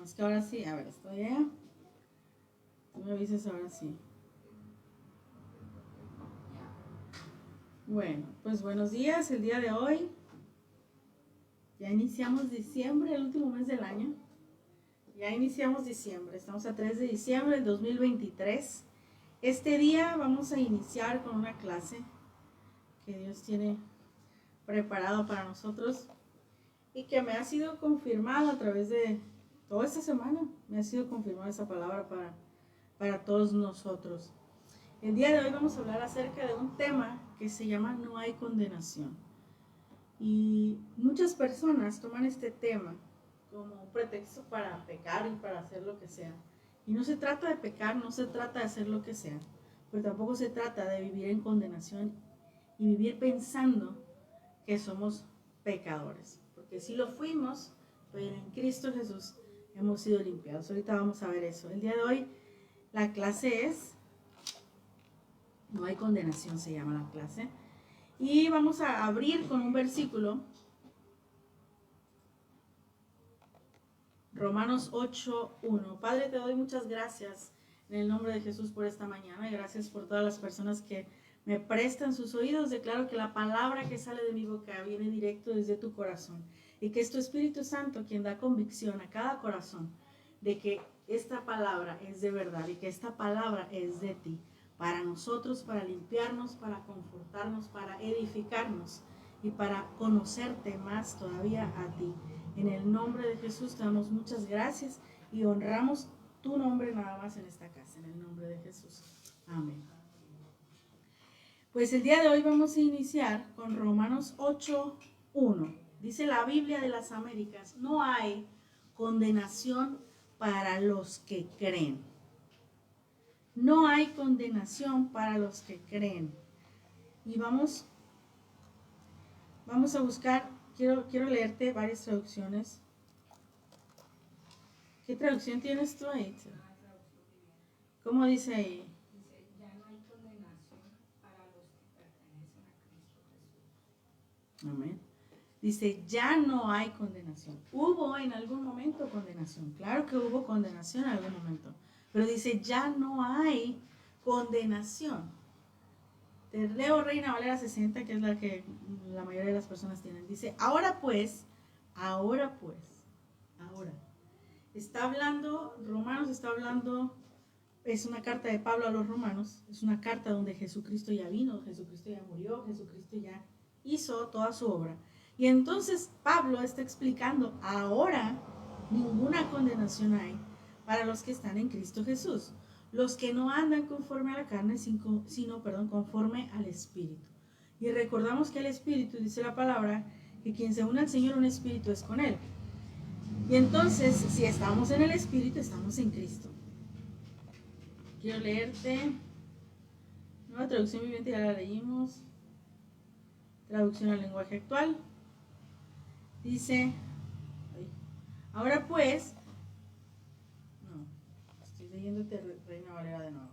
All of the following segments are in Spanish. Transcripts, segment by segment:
Es que ahora sí, a ver, estoy ya. Tú me avisas ahora sí. Bueno, pues buenos días. El día de hoy ya iniciamos diciembre, el último mes del año. Ya iniciamos diciembre. Estamos a 3 de diciembre del 2023. Este día vamos a iniciar con una clase que Dios tiene preparado para nosotros y que me ha sido confirmada a través de toda esta semana. Me ha sido confirmada esa palabra para todos nosotros. El día de hoy vamos a hablar acerca de un tema que se llama no hay condenación. Y muchas personas toman este tema como un pretexto para pecar y para hacer lo que sea. Y no se trata de pecar, no se trata de hacer lo que sea, pero tampoco se trata de vivir en condenación y vivir pensando que somos pecadores. Porque si lo fuimos, pero en Cristo Jesús hemos sido limpiados. Ahorita vamos a ver eso. El día de hoy la clase es no hay condenación, se llama la clase. Y vamos a abrir con un versículo. Romanos 8:1. Padre, te doy muchas gracias en el nombre de Jesús por esta mañana. Y gracias por todas las personas que me prestan sus oídos. Declaro que la palabra que sale de mi boca viene directo desde tu corazón. Y que es tu Espíritu Santo quien da convicción a cada corazón de que esta palabra es de verdad y que esta palabra es de ti. Para nosotros, para limpiarnos, para confortarnos, para edificarnos y para conocerte más todavía a ti. En el nombre de Jesús te damos muchas gracias y honramos tu nombre nada más en esta casa, en el nombre de Jesús. Amén. Pues el día de hoy vamos a iniciar con Romanos 8:1. Dice la Biblia de las Américas, no hay condenación para los que creen. No hay condenación para los que creen. Y vamos a buscar, quiero leerte varias traducciones. ¿Qué traducción tienes tú ahí? ¿Cómo dice ahí? Dice, ya no hay condenación para los que pertenecen a Cristo Jesús. Amén. Dice, ya no hay condenación. Hubo en algún momento condenación. Claro que hubo condenación en algún momento. Pero dice, ya no hay condenación. Te leo Reina Valera 60, que es la que la mayoría de las personas tienen. Dice, ahora. Está hablando, Romanos está hablando, es una carta de Pablo a los romanos, es una carta donde Jesucristo ya vino, Jesucristo ya murió, Jesucristo ya hizo toda su obra. Y entonces Pablo está explicando, ahora ninguna condenación hay para los que están en Cristo Jesús, los que no andan conforme a la carne, sino conforme al Espíritu. Y recordamos que el Espíritu, dice la palabra, que quien se une al Señor, un Espíritu es con Él. Y entonces, si estamos en el Espíritu, estamos en Cristo. Quiero leerte Nueva Traducción Viviente, ya la leímos. Traducción al lenguaje actual. Dice, ahora pues, no, estoy leyéndote Reina Valera de nuevo.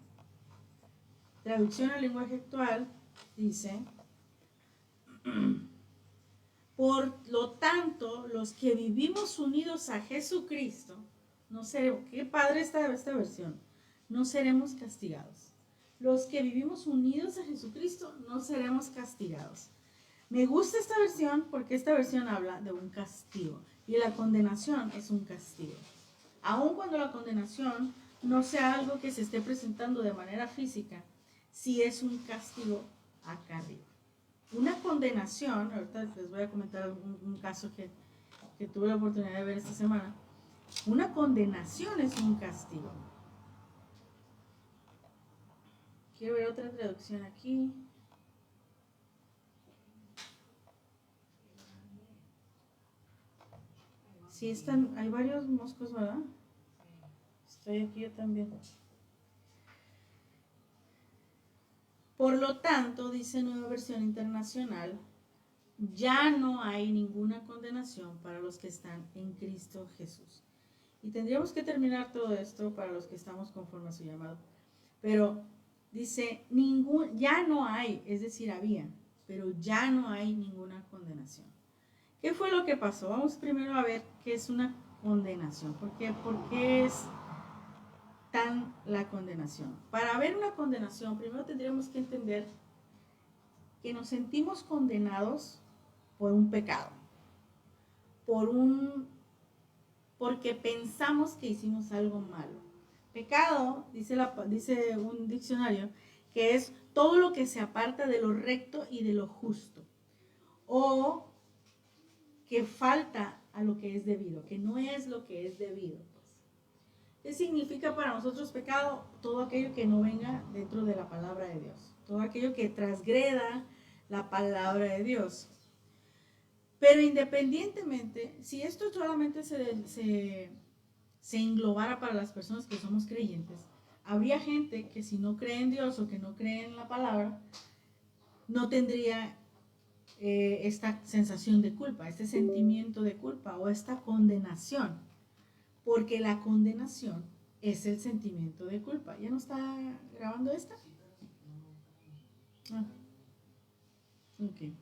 Traducción al lenguaje actual, dice, por lo tanto, los que vivimos unidos a Jesucristo, no seremos, qué padre esta versión, no seremos castigados. Los que vivimos unidos a Jesucristo, no seremos castigados. Me gusta esta versión porque esta versión habla de un castigo y la condenación es un castigo. Aun cuando la condenación no sea algo que se esté presentando de manera física, sí es un castigo acá arriba. Una condenación, ahorita les voy a comentar un caso que tuve la oportunidad de ver esta semana. Una condenación es un castigo. Quiero ver otra traducción aquí. Sí, hay varios moscos, ¿verdad? Estoy aquí yo también. Por lo tanto, dice Nueva Versión Internacional, ya no hay ninguna condenación para los que están en Cristo Jesús. Y tendríamos que terminar todo esto para los que estamos conforme a su llamado. Pero dice, ya no hay, es decir, había, pero ya no hay ninguna condenación. ¿Qué fue lo que pasó? Vamos primero a ver qué es una condenación. ¿Por qué es tan la condenación? Para ver una condenación, primero tendríamos que entender que nos sentimos condenados por un pecado, porque pensamos que hicimos algo malo. Pecado, dice un diccionario, que es todo lo que se aparta de lo recto y de lo justo, o que falta a lo que es debido, que no es lo que es debido. ¿Qué significa para nosotros pecado? Todo aquello que no venga dentro de la palabra de Dios, todo aquello que transgreda la palabra de Dios. Pero independientemente, si esto solamente se englobara para las personas que somos creyentes, habría gente que si no cree en Dios o que no cree en la palabra, no tendría esta sensación de culpa, este sentimiento de culpa o esta condenación, porque la condenación es el sentimiento de culpa. ¿Ya no está grabando esta? Ah, ok.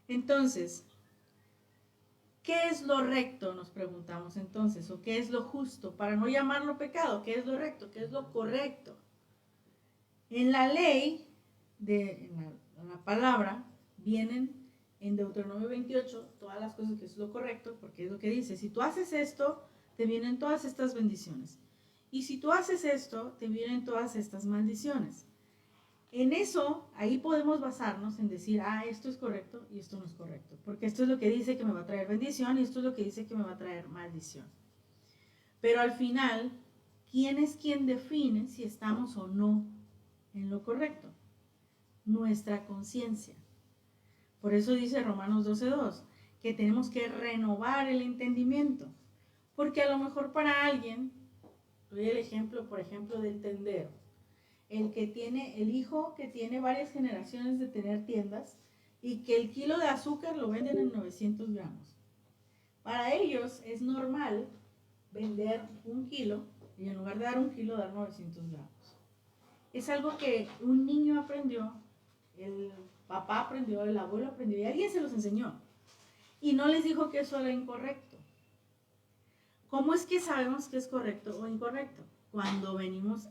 Entonces, ¿qué es lo recto? Nos preguntamos entonces, o ¿qué es lo justo? Para no llamarlo pecado, ¿qué es lo recto? ¿Qué es lo correcto? En la ley, en la palabra, vienen en Deuteronomio 28 todas las cosas que es lo correcto, porque es lo que dice, si tú haces esto, te vienen todas estas bendiciones. Y si tú haces esto, te vienen todas estas maldiciones. En eso, ahí podemos basarnos en decir, esto es correcto y esto no es correcto, porque esto es lo que dice que me va a traer bendición y esto es lo que dice que me va a traer maldición. Pero al final, ¿quién es quien define si estamos o no en lo correcto? Nuestra conciencia. Por eso dice Romanos 12:2, que tenemos que renovar el entendimiento, porque a lo mejor para alguien, doy el ejemplo, por ejemplo, del tendero, el hijo que tiene varias generaciones de tener tiendas y que el kilo de azúcar lo venden en 900 gramos. Para ellos es normal vender un kilo y en lugar de dar un kilo, dar 900 gramos. Es algo que un niño aprendió, el papá aprendió, el abuelo aprendió y alguien se los enseñó. Y no les dijo que eso era incorrecto. ¿Cómo es que sabemos que es correcto o incorrecto? Cuando venimos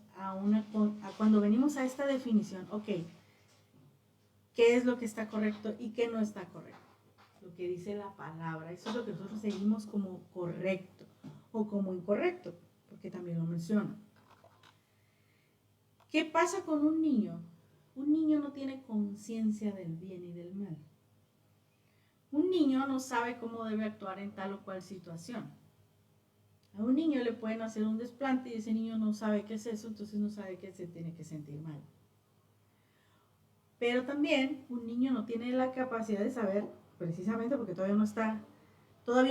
a esta definición, ok, ¿qué es lo que está correcto y qué no está correcto? Lo que dice la palabra, eso es lo que nosotros seguimos como correcto o como incorrecto, porque también lo menciona. ¿Qué pasa con un niño? Un niño no tiene conciencia del bien y del mal. Un niño no sabe cómo debe actuar en tal o cual situación. A un niño le pueden hacer un desplante y ese niño no sabe qué es eso, entonces no sabe que se tiene que sentir mal. Pero también un niño no tiene la capacidad de saber, precisamente porque todavía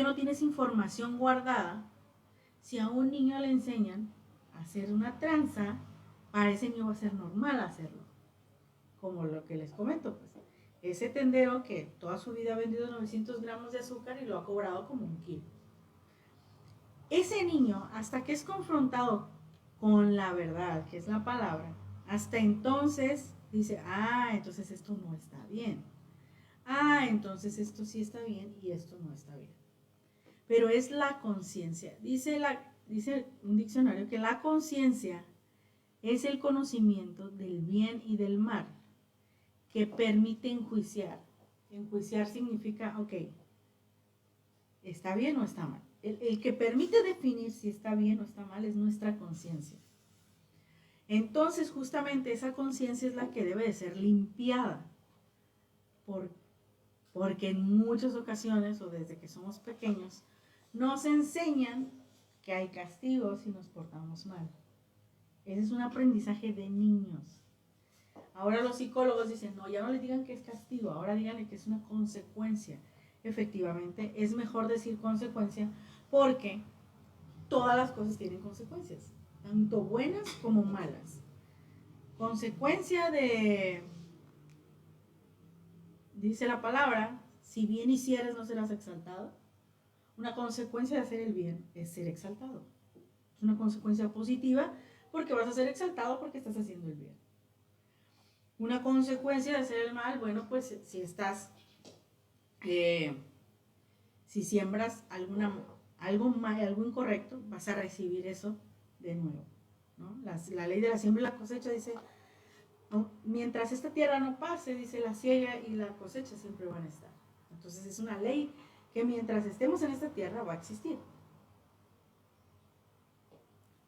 no tiene esa información guardada. Si a un niño le enseñan a hacer una tranza, para ese niño va a ser normal hacerlo. Como lo que les comento, pues. Ese tendero que toda su vida ha vendido 900 gramos de azúcar y lo ha cobrado como un kilo. Ese niño, hasta que es confrontado con la verdad, que es la palabra, hasta entonces dice, entonces esto no está bien. Entonces esto sí está bien y esto no está bien. Pero es la conciencia. Dice un diccionario que la conciencia es el conocimiento del bien y del mal que permite enjuiciar. Enjuiciar significa, ok, ¿está bien o está mal? El que permite definir si está bien o está mal es nuestra conciencia. Entonces, justamente esa conciencia es la que debe de ser limpiada. Porque en muchas ocasiones, o desde que somos pequeños, nos enseñan que hay castigos si nos portamos mal. Ese es un aprendizaje de niños. Ahora los psicólogos dicen, no, ya no les digan que es castigo, ahora díganle que es una consecuencia. Efectivamente, es mejor decir consecuencia porque todas las cosas tienen consecuencias, tanto buenas como malas. Consecuencia dice la palabra, si bien hicieres no serás exaltado. Una consecuencia de hacer el bien es ser exaltado. Es una consecuencia positiva porque vas a ser exaltado porque estás haciendo el bien. Una consecuencia de hacer el mal, bueno, pues si siembras algo mal, algo incorrecto, vas a recibir eso de nuevo, ¿no? La ley de la siembra y la cosecha dice, no, mientras esta tierra no pase, dice, la siega y la cosecha siempre van a estar. Entonces es una ley que mientras estemos en esta tierra va a existir.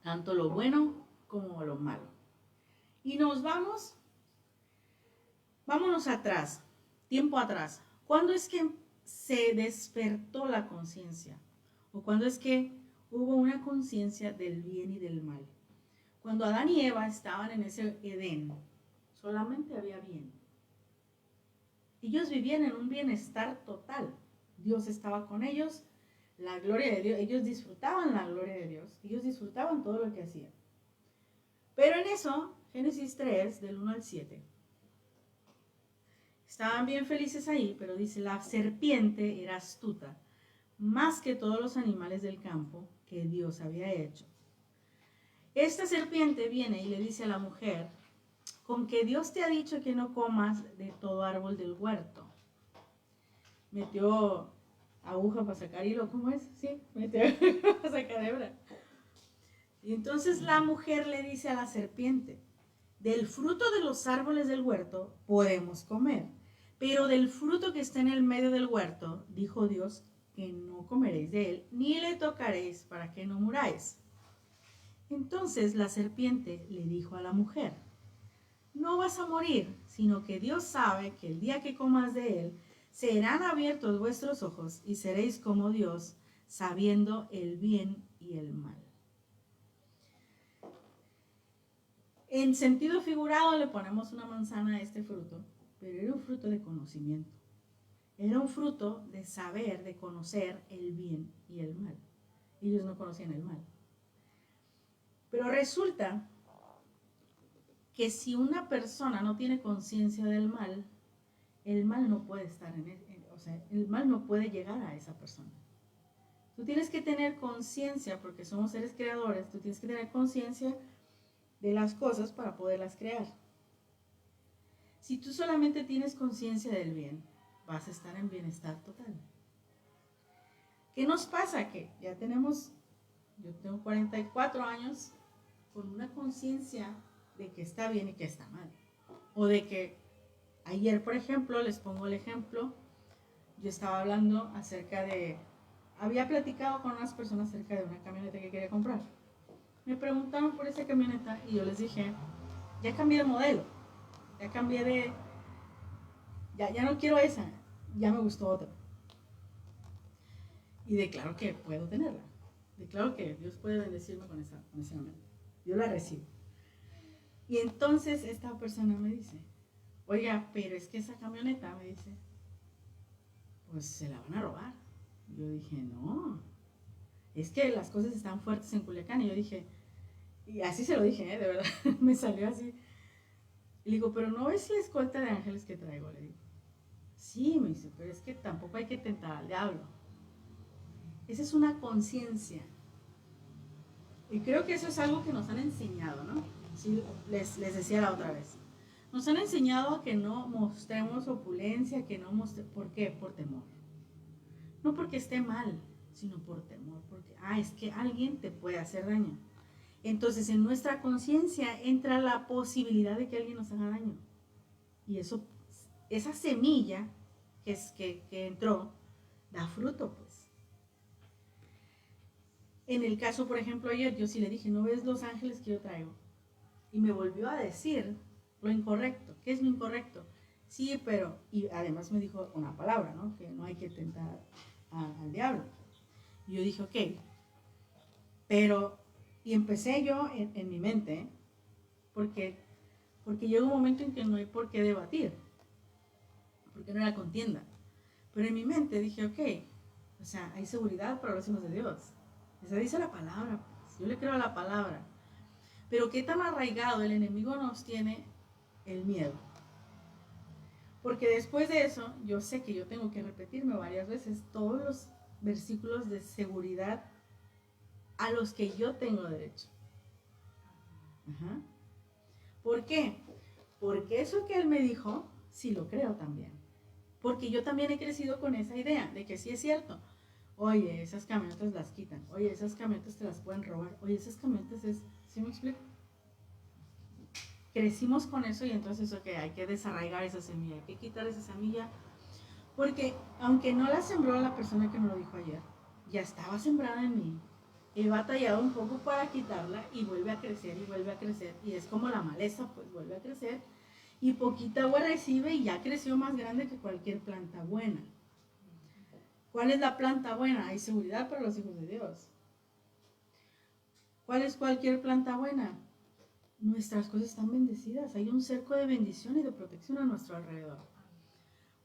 Tanto lo bueno como lo malo. Y vámonos atrás, tiempo atrás. ¿Cuándo es que se despertó la conciencia? ¿O cuándo es que hubo una conciencia del bien y del mal? Cuando Adán y Eva estaban en ese Edén, solamente había bien. Ellos vivían en un bienestar total. Dios estaba con ellos, la gloria de Dios, ellos disfrutaban la gloria de Dios, ellos disfrutaban todo lo que hacían. Pero en eso, Génesis 3, del 1 al 7, estaban bien felices ahí, pero dice, la serpiente era astuta, más que todos los animales del campo que Dios había hecho. Esta serpiente viene y le dice a la mujer, con que Dios te ha dicho que no comas de todo árbol del huerto. Metió aguja para sacar hilo, ¿cómo es? Sí, metió aguja para sacar hebra. Y entonces la mujer le dice a la serpiente, del fruto de los árboles del huerto podemos comer, pero del fruto que está en el medio del huerto, dijo Dios, que no comeréis de él, ni le tocaréis para que no muráis. Entonces la serpiente le dijo a la mujer, no vas a morir, sino que Dios sabe que el día que comas de él, serán abiertos vuestros ojos y seréis como Dios, sabiendo el bien y el mal. En sentido figurado le ponemos una manzana a este fruto, pero era un fruto de conocimiento. Era un fruto de saber, de conocer el bien y el mal. Ellos no conocían el mal. Pero resulta que si una persona no tiene conciencia del mal, el mal no puede estar en él, o sea, el mal no puede llegar a esa persona. Tú tienes que tener conciencia, porque somos seres creadores, tú tienes que tener conciencia de las cosas para poderlas crear. Si tú solamente tienes conciencia del bien, vas a estar en bienestar total. ¿Qué nos pasa? Que ya yo tengo 44 años con una conciencia de que está bien y que está mal. O de que ayer, por ejemplo, les pongo el ejemplo, yo estaba hablando había platicado con unas personas acerca de una camioneta que quería comprar. Me preguntaron por esa camioneta y yo les dije, ya cambié de modelo, ya no quiero esa, ya me gustó otra. Y declaro que puedo tenerla. Declaro que Dios puede bendecirme con esa camioneta. Yo la recibo. Y entonces esta persona me dice, oiga, pero es que esa camioneta, me dice, pues se la van a robar. Yo dije, no, es que las cosas están fuertes en Culiacán. Y yo dije, y así se lo dije, de verdad, me salió así. Y le digo, pero ¿no ves la escolta de ángeles que traigo? Le digo, sí, me dice, pero es que tampoco hay que tentar al diablo. Esa es una conciencia. Y creo que eso es algo que nos han enseñado, ¿no? Sí, les decía la otra vez. Nos han enseñado a que no mostremos opulencia, ¿por qué? Por temor. No porque esté mal, sino por temor. Porque, es que alguien te puede hacer daño. Entonces, en nuestra conciencia entra la posibilidad de que alguien nos haga daño. Y esa semilla que entró, da fruto, pues. En el caso, por ejemplo, ayer yo sí le dije, ¿no ves los ángeles que yo traigo? Y me volvió a decir lo incorrecto. ¿Qué es lo incorrecto? Sí, pero, y además me dijo una palabra, ¿no? Que no hay que tentar al diablo. Y yo dije, ok, pero, y empecé yo en mi mente, porque llega un momento en que no hay por qué debatir, porque no era contienda. Pero en mi mente dije, ok, o sea, hay seguridad para los hijos de Dios. Esa dice la palabra, pues. Yo le creo a la palabra. Pero qué tan arraigado el enemigo nos tiene el miedo. Porque después de eso, yo sé que yo tengo que repetirme varias veces todos los versículos de seguridad a los que yo tengo derecho. Ajá. ¿Por qué? Porque eso que él me dijo, sí lo creo también. Porque yo también he crecido con esa idea de que sí es cierto. Oye, esas camionetas las quitan. Oye, esas camionetas te las pueden robar. Oye, esas camionetas es... ¿Sí me explico? Crecimos con eso y entonces, ok, hay que desarraigar esa semilla, hay que quitar esa semilla, porque aunque no la sembró la persona que me lo dijo ayer, ya estaba sembrada en mí. He batallado un poco para quitarla y vuelve a crecer y vuelve a crecer. Y es como la maleza, pues vuelve a crecer. Y poquita agua recibe y ya creció más grande que cualquier planta buena. ¿Cuál es la planta buena? Hay seguridad para los hijos de Dios. ¿Cuál es cualquier planta buena? Nuestras cosas están bendecidas. Hay un cerco de bendición y de protección a nuestro alrededor.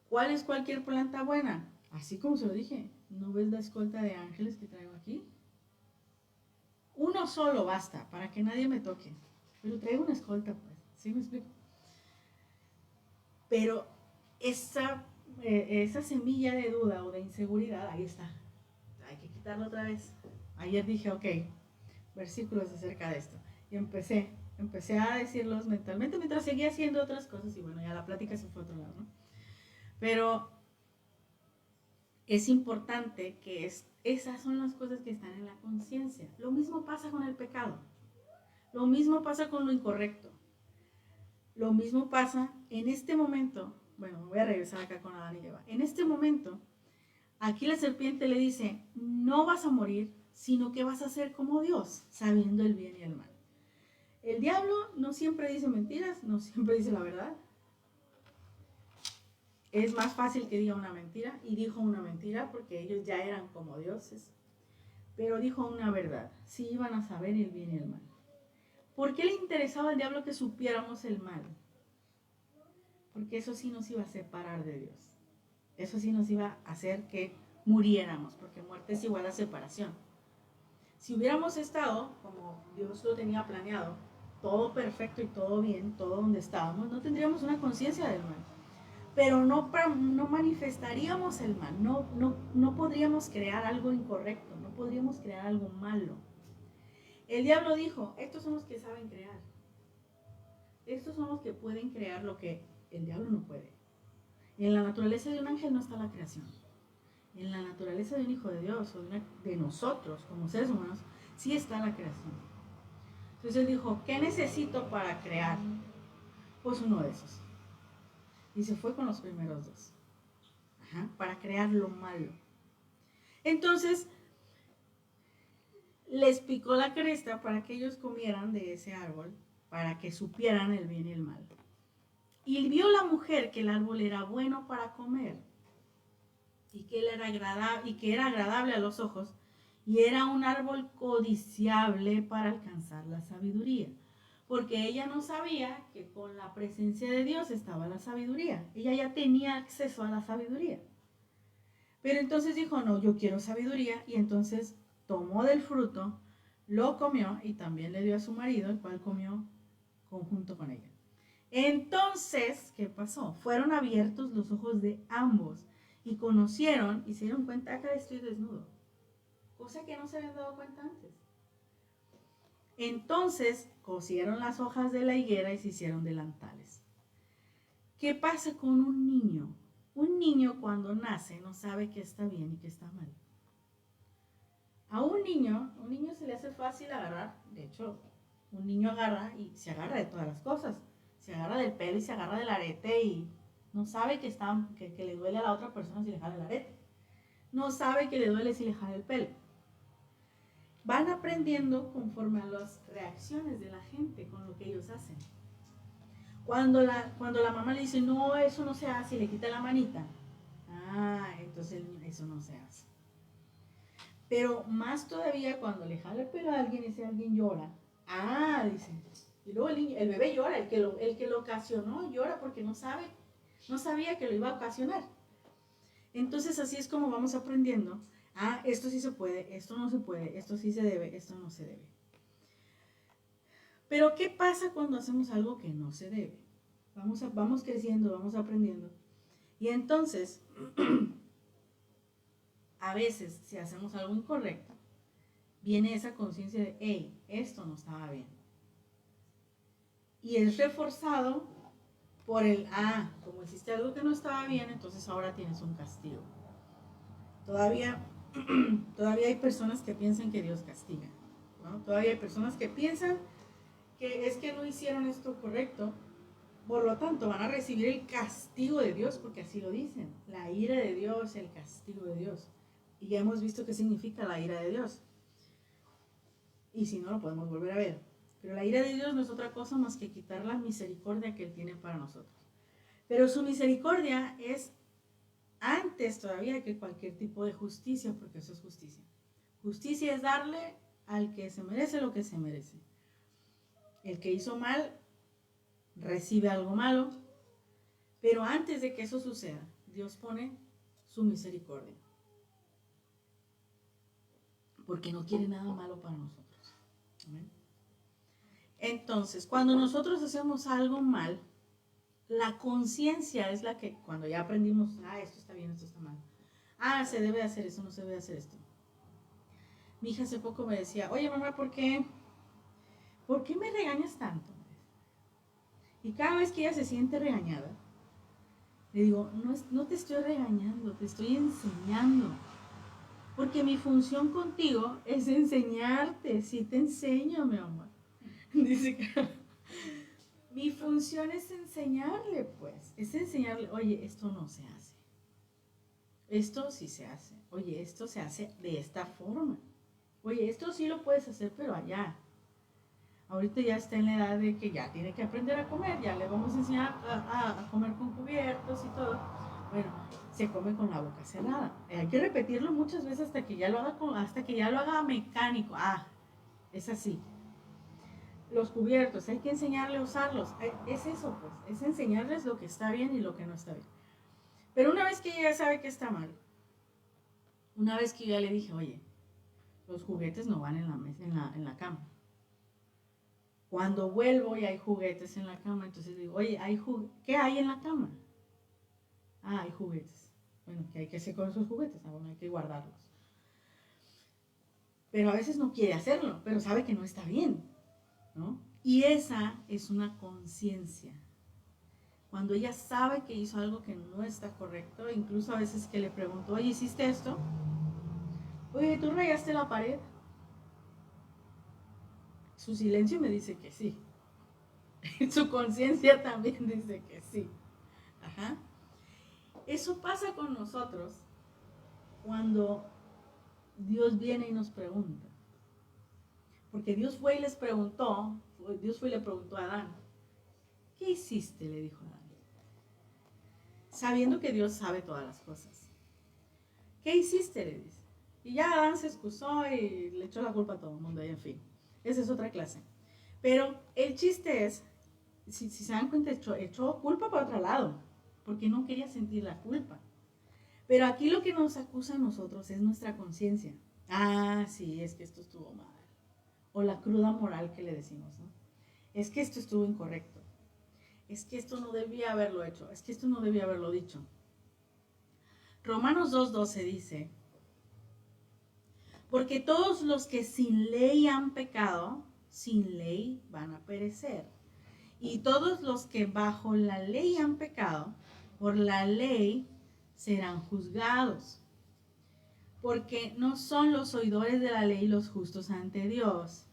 ¿Cuál es cualquier planta buena? Así como se lo dije, ¿no ves la escolta de ángeles que traigo aquí? Uno solo basta para que nadie me toque. Pero traigo una escolta, pues. ¿Sí me explico? Pero esa semilla de duda o de inseguridad, ahí está. Hay que quitarla otra vez. Ayer dije, ok, versículos acerca de esto. Y empecé a decirlos mentalmente mientras seguía haciendo otras cosas. Y bueno, ya la plática se fue a otro lado, ¿no? Pero es importante que esas son las cosas que están en la conciencia. Lo mismo pasa con el pecado. Lo mismo pasa con lo incorrecto. Lo mismo pasa en este momento. Bueno, me voy a regresar acá con Adán y Eva. En este momento, aquí la serpiente le dice, no vas a morir, sino que vas a ser como Dios, sabiendo el bien y el mal. El diablo no siempre dice mentiras, no siempre dice la verdad. Es más fácil que diga una mentira, y dijo una mentira porque ellos ya eran como dioses. Pero dijo una verdad, sí iban a saber el bien y el mal. ¿Por qué le interesaba al diablo que supiéramos el mal? Porque eso sí nos iba a separar de Dios. Eso sí nos iba a hacer que muriéramos, porque muerte es igual a separación. Si hubiéramos estado como Dios lo tenía planeado, todo perfecto y todo bien, todo donde estábamos, no tendríamos una conciencia del mal. Pero no manifestaríamos el mal, no podríamos crear algo incorrecto, no podríamos crear algo malo. El diablo dijo, estos son los que saben crear. Estos son los que pueden crear lo que el diablo no puede. En la naturaleza de un ángel no está la creación. En la naturaleza de un hijo de Dios o de nosotros como seres humanos sí está la creación. Entonces él dijo, ¿qué necesito para crear? Pues uno de esos. Y se fue con los primeros dos. Para crear lo malo. Entonces les picó la cresta para que ellos comieran de ese árbol, para que supieran el bien y el mal. Y vio la mujer que el árbol era bueno para comer y que era agradable a los ojos y era un árbol codiciable para alcanzar la sabiduría. Porque ella no sabía que con la presencia de Dios estaba la sabiduría. Ella ya tenía acceso a la sabiduría. Pero entonces dijo, no, yo quiero sabiduría, y entonces tomó del fruto, lo comió y también le dio a su marido, el cual comió conjunto con ella. Entonces, ¿qué pasó? Fueron abiertos los ojos de ambos y conocieron y se dieron cuenta que estoy desnudo, cosa que no se habían dado cuenta antes. Entonces cosieron las hojas de la higuera y se hicieron delantales. ¿Qué pasa con un niño? Un niño cuando nace no sabe qué está bien y qué está mal. A un niño se le hace fácil agarrar. De hecho, un niño agarra y se agarra de todas las cosas. Se agarra del pelo y se agarra del arete y no sabe que le duele a la otra persona si le jala el arete. No sabe que le duele si le jala el pelo. Van aprendiendo conforme a las reacciones de la gente con lo que ellos hacen. Cuando la mamá le dice, no, eso no se hace, y le quita la manita, entonces eso no se hace. Pero más todavía cuando le jala el pelo a alguien y ese alguien llora, dice, y luego el bebé llora, el que lo ocasionó llora porque no sabía que lo iba a ocasionar. Entonces así es como vamos aprendiendo, esto sí se puede, esto no se puede, esto sí se debe, esto no se debe. Pero ¿qué pasa cuando hacemos algo que no se debe? Vamos creciendo, vamos aprendiendo. Y entonces, a veces, si hacemos algo incorrecto, viene esa conciencia de, hey, esto no estaba bien. Y es reforzado por el, como hiciste algo que no estaba bien, entonces ahora tienes un castigo. Todavía todavía hay personas que piensan que Dios castiga, ¿no? Todavía hay personas que piensan que es que no hicieron esto correcto, por lo tanto van a recibir el castigo de Dios, porque así lo dicen, la ira de Dios, el castigo de Dios. Y ya hemos visto qué significa la ira de Dios. Y si no, lo podemos volver a ver. Pero la ira de Dios no es otra cosa más que quitar la misericordia que Él tiene para nosotros. Pero su misericordia es antes todavía que cualquier tipo de justicia, porque eso es justicia. Justicia es darle al que se merece lo que se merece. El que hizo mal recibe algo malo, pero antes de que eso suceda, Dios pone su misericordia, porque no quiere nada malo para nosotros. ¿Amén? Entonces, cuando nosotros hacemos algo mal, la conciencia es la que, cuando ya aprendimos, esto está bien, esto está mal, se debe hacer eso, no se debe hacer esto. Mi hija hace poco me decía, oye mamá, ¿por qué me regañas tanto? Y cada vez que ella se siente regañada, le digo, no te estoy regañando, te estoy enseñando. Porque mi función contigo es enseñarte. Sí te enseño, mi amor. Dice que mi función es enseñarle, pues. Es enseñarle, oye, esto no se hace. Esto sí se hace. Oye, esto se hace de esta forma. Oye, esto sí lo puedes hacer, pero allá. Ahorita ya está en la edad de que ya tiene que aprender a comer, ya le vamos a enseñar a comer con cubiertos y todo. Bueno, se come con la boca cerrada. Hay que repetirlo muchas veces hasta que ya lo haga mecánico. Es así. Los cubiertos, hay que enseñarle a usarlos. Es eso, pues, es enseñarles lo que está bien y lo que no está bien. Pero una vez que ella ya sabe que está mal, una vez que yo ya le dije, oye, los juguetes no van en la mesa, en la cama. Cuando vuelvo y hay juguetes en la cama, entonces digo, oye, ¿qué hay en la cama? Hay juguetes. Bueno, ¿qué hay que hacer con esos juguetes? Bueno, hay que guardarlos. Pero a veces no quiere hacerlo, pero sabe que no está bien, ¿no? Y esa es una conciencia. Cuando ella sabe que hizo algo que no está correcto, incluso a veces que le pregunto, oye, ¿hiciste esto? Oye, ¿tú rayaste la pared? Su silencio me dice que sí. Su conciencia también dice que sí. Ajá. Eso pasa con nosotros cuando Dios viene y nos pregunta. Porque Dios fue y le preguntó a Adán, ¿qué hiciste? Le dijo Adán. Sabiendo que Dios sabe todas las cosas. ¿Qué hiciste? Le dice. Y ya Adán se excusó y le echó la culpa a todo el mundo, y en fin. Esa es otra clase. Pero el chiste es, si se dan cuenta, echó culpa para otro lado, porque no quería sentir la culpa. Pero aquí lo que nos acusa a nosotros es nuestra conciencia. Sí, es que esto estuvo mal. O la cruda moral que le decimos, ¿no? Es que esto estuvo incorrecto. Es que esto no debía haberlo hecho. Es que esto no debía haberlo dicho. Romanos 2:12 dice, porque todos los que sin ley han pecado, sin ley van a perecer. Y todos los que bajo la ley han pecado, por la ley serán juzgados. Porque no son los oidores de la ley los justos ante Dios,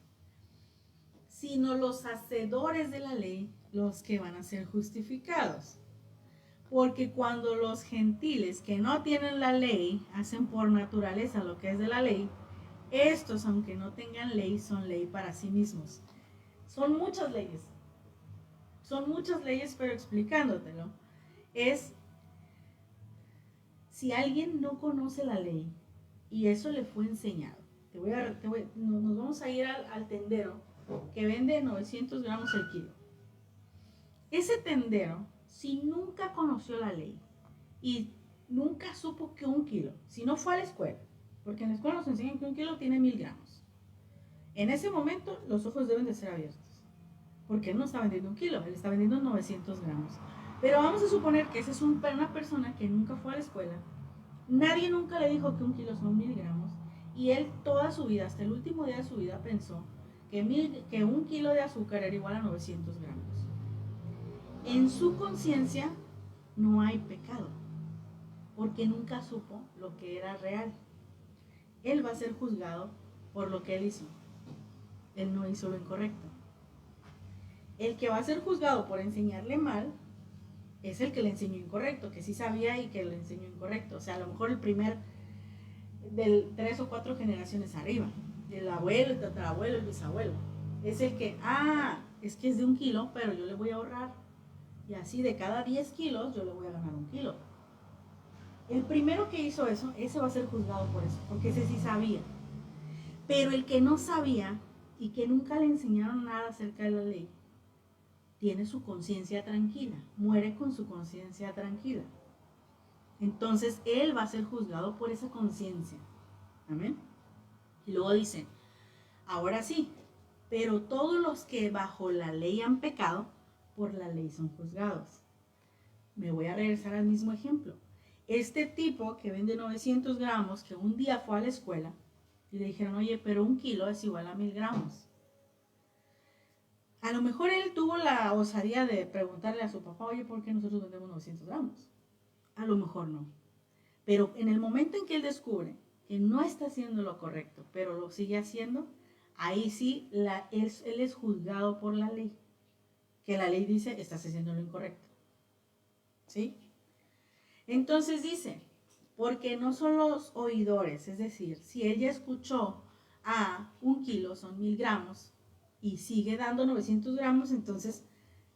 sino los hacedores de la ley los que van a ser justificados. Porque cuando los gentiles que no tienen la ley hacen por naturaleza lo que es de la ley, estos, aunque no tengan ley, son ley para sí mismos. Son muchas leyes, pero explicándotelo, es si alguien no conoce la ley y eso le fue enseñado. Nos vamos a ir al tendero que vende 900 gramos el kilo. Ese tendero, si nunca conoció la ley y nunca supo que 1 kilo, si no fue a la escuela, porque en la escuela nos enseñan que 1 kilo tiene 1000 gramos, en ese momento los ojos deben de ser abiertos, porque él no está vendiendo 1 kilo, él está vendiendo 900 gramos. Pero vamos a suponer que esa es una persona que nunca fue a la escuela, nadie nunca le dijo que 1 kilo son 1000 gramos, y él toda su vida, hasta el último día de su vida, pensó que 1 kilo de azúcar era igual a 900 gramos. En su conciencia no hay pecado, porque nunca supo lo que era real. él va a ser juzgado por lo que él hizo. Él no hizo lo incorrecto. El que va a ser juzgado por enseñarle mal es el que le enseñó incorrecto, que sí sabía y que le enseñó incorrecto. O sea, a lo mejor el primer del 3 o 4 generaciones arriba, el abuelo, el tatarabuelo, el bisabuelo, es el que, es que es de 1 kilo, pero yo le voy a ahorrar. Y así de cada 10 kilos yo le voy a ganar 1 kilo. El primero que hizo eso, ese va a ser juzgado por eso, porque ese sí sabía. Pero el que no sabía y que nunca le enseñaron nada acerca de la ley, tiene su conciencia tranquila, muere con su conciencia tranquila. Entonces él va a ser juzgado por esa conciencia. Amén. Y luego dice, ahora sí, pero todos los que bajo la ley han pecado, por la ley son juzgados. Me voy a regresar al mismo ejemplo. Este tipo que vende 900 gramos, que un día fue a la escuela y le dijeron, oye, pero 1 kilo es igual a 1000 gramos. A lo mejor él tuvo la osadía de preguntarle a su papá, oye, ¿por qué nosotros vendemos 900 gramos? A lo mejor no. Pero en el momento en que él descubre que no está haciendo lo correcto, pero lo sigue haciendo, ahí sí él es juzgado por la ley. Que la ley dice, estás haciendo lo incorrecto. ¿Sí? Entonces dice, porque no son los oidores, es decir, si ella escuchó 1 kilo son 1000 gramos y sigue dando 900 gramos, entonces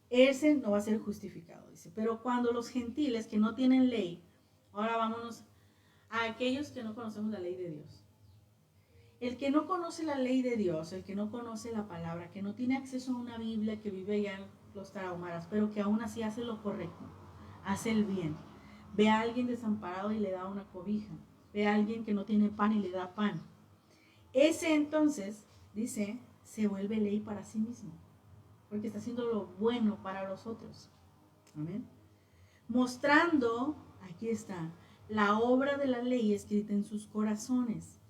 ese no va a ser justificado, dice. Pero cuando los gentiles que no tienen ley, ahora vámonos a aquellos que no conocemos la ley de Dios. El que no conoce la ley de Dios, el que no conoce la palabra, que no tiene acceso a una Biblia, que vive ya en los tarahumaras, pero que aún así hace lo correcto, hace el bien. Ve a alguien desamparado y le da una cobija. Ve a alguien que no tiene pan y le da pan. Ese entonces, dice, se vuelve ley para sí mismo, porque está haciendo lo bueno para los otros. Amén. Mostrando, aquí está, la obra de la ley escrita en sus corazones.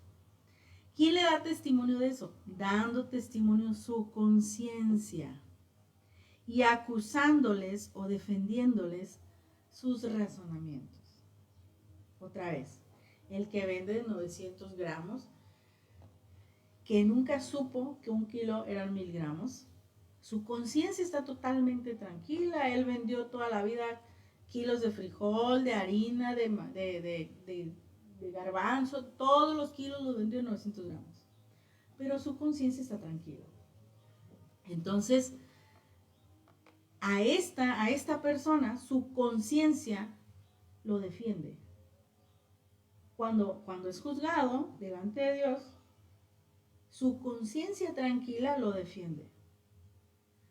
¿Quién le da testimonio de eso? Dando testimonio su conciencia y acusándoles o defendiéndoles sus razonamientos. Otra vez, el que vende 900 gramos, que nunca supo que 1 kilo eran 1000 gramos, su conciencia está totalmente tranquila. Él vendió toda la vida kilos de frijol, de harina, de garbanzo, todos los kilos los vendió en 900 gramos. Pero su conciencia está tranquila. Entonces, a esta persona, su conciencia lo defiende. Cuando es juzgado delante de Dios, su conciencia tranquila lo defiende.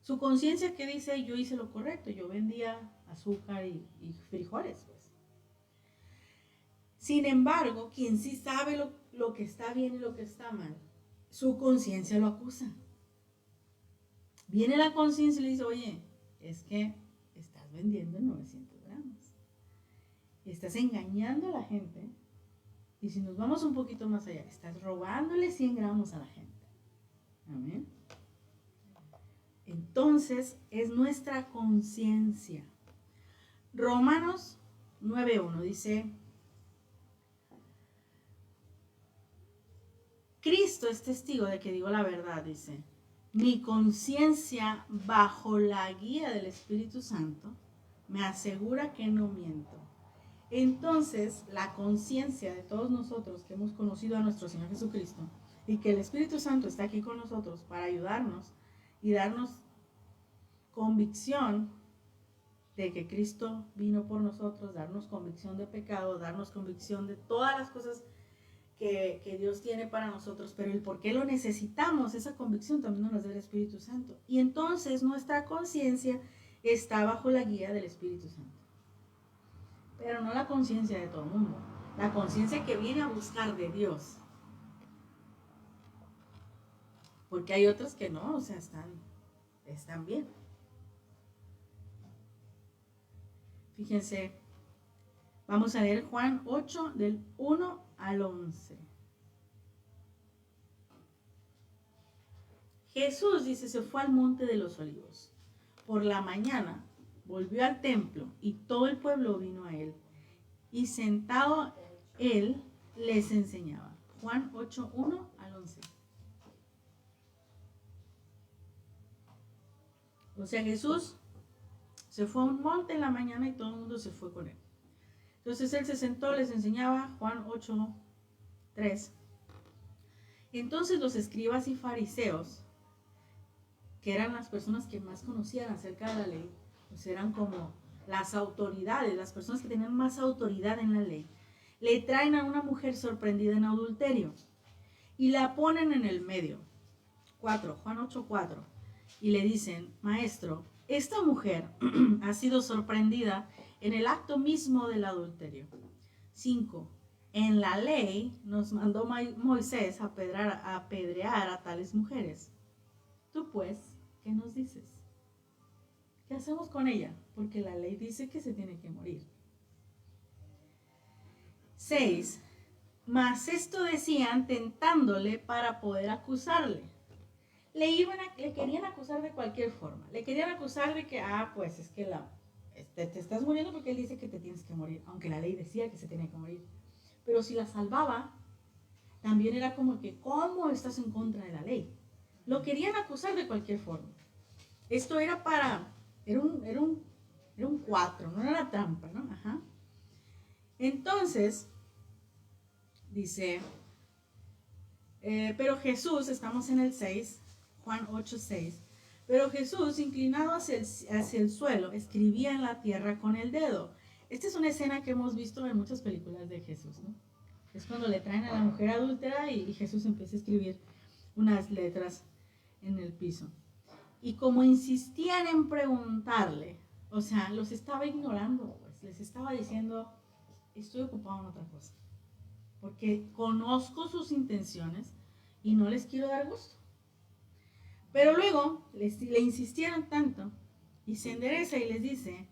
Su conciencia que dice, yo hice lo correcto, yo vendía azúcar y frijoles, pues. Sin embargo, quien sí sabe lo que está bien y lo que está mal, su conciencia lo acusa. Viene la conciencia y le dice, oye, es que estás vendiendo 900 gramos. Estás engañando a la gente. Y si nos vamos un poquito más allá, estás robándole 100 gramos a la gente. Amén. Entonces, es nuestra conciencia. Romanos 9:1 dice, Cristo es testigo de que digo la verdad, dice. Mi conciencia, bajo la guía del Espíritu Santo, me asegura que no miento. Entonces, la conciencia de todos nosotros que hemos conocido a nuestro Señor Jesucristo y que el Espíritu Santo está aquí con nosotros para ayudarnos y darnos convicción de que Cristo vino por nosotros, darnos convicción de pecado, darnos convicción de todas las cosas que Dios tiene para nosotros, pero el por qué lo necesitamos, esa convicción también nos da el Espíritu Santo. Y entonces nuestra conciencia está bajo la guía del Espíritu Santo. Pero no la conciencia de todo el mundo, la conciencia que viene a buscar de Dios. Porque hay otras que no, o sea, están bien. Fíjense, vamos a leer Juan 8 del 1 al 11. Jesús, dice, se fue al monte de los olivos. Por la mañana volvió al templo y todo el pueblo vino a él. Y sentado él les enseñaba. Juan 8, 1 al 11. O sea, Jesús se fue a un monte en la mañana y todo el mundo se fue con él. Entonces él se sentó, les enseñaba Juan 8, 3. Entonces los escribas y fariseos, que eran las personas que más conocían acerca de la ley, pues eran como las autoridades, las personas que tenían más autoridad en la ley, le traen a una mujer sorprendida en adulterio y la ponen en el medio. 4, Juan 8, 4. Y le dicen, maestro, esta mujer ha sido sorprendida en el acto mismo del adulterio. 5. En la ley nos mandó Moisés a apedrear a tales mujeres. Tú pues, ¿qué nos dices? ¿Qué hacemos con ella? Porque la ley dice que se tiene que morir. 6. Mas esto decían tentándole para poder acusarle. Le querían acusar de cualquier forma. Le querían acusar de que, pues es que te estás muriendo porque él dice que te tienes que morir, aunque la ley decía que se tenía que morir. Pero si la salvaba, también era como que, ¿cómo estás en contra de la ley? Lo querían acusar de cualquier forma. Esto era un 4, no era una trampa, ¿no? Ajá. Entonces, dice, pero Jesús, estamos en el 6, Juan 8, 6. Pero Jesús, inclinado hacia el suelo, escribía en la tierra con el dedo. Esta es una escena que hemos visto en muchas películas de Jesús, ¿no? Es cuando le traen a la mujer adúltera y Jesús empieza a escribir unas letras en el piso. Y como insistían en preguntarle, o sea, los estaba ignorando, pues les estaba diciendo, estoy ocupado en otra cosa, porque conozco sus intenciones y no les quiero dar gusto. Pero luego le insistieron tanto y se endereza y les dice,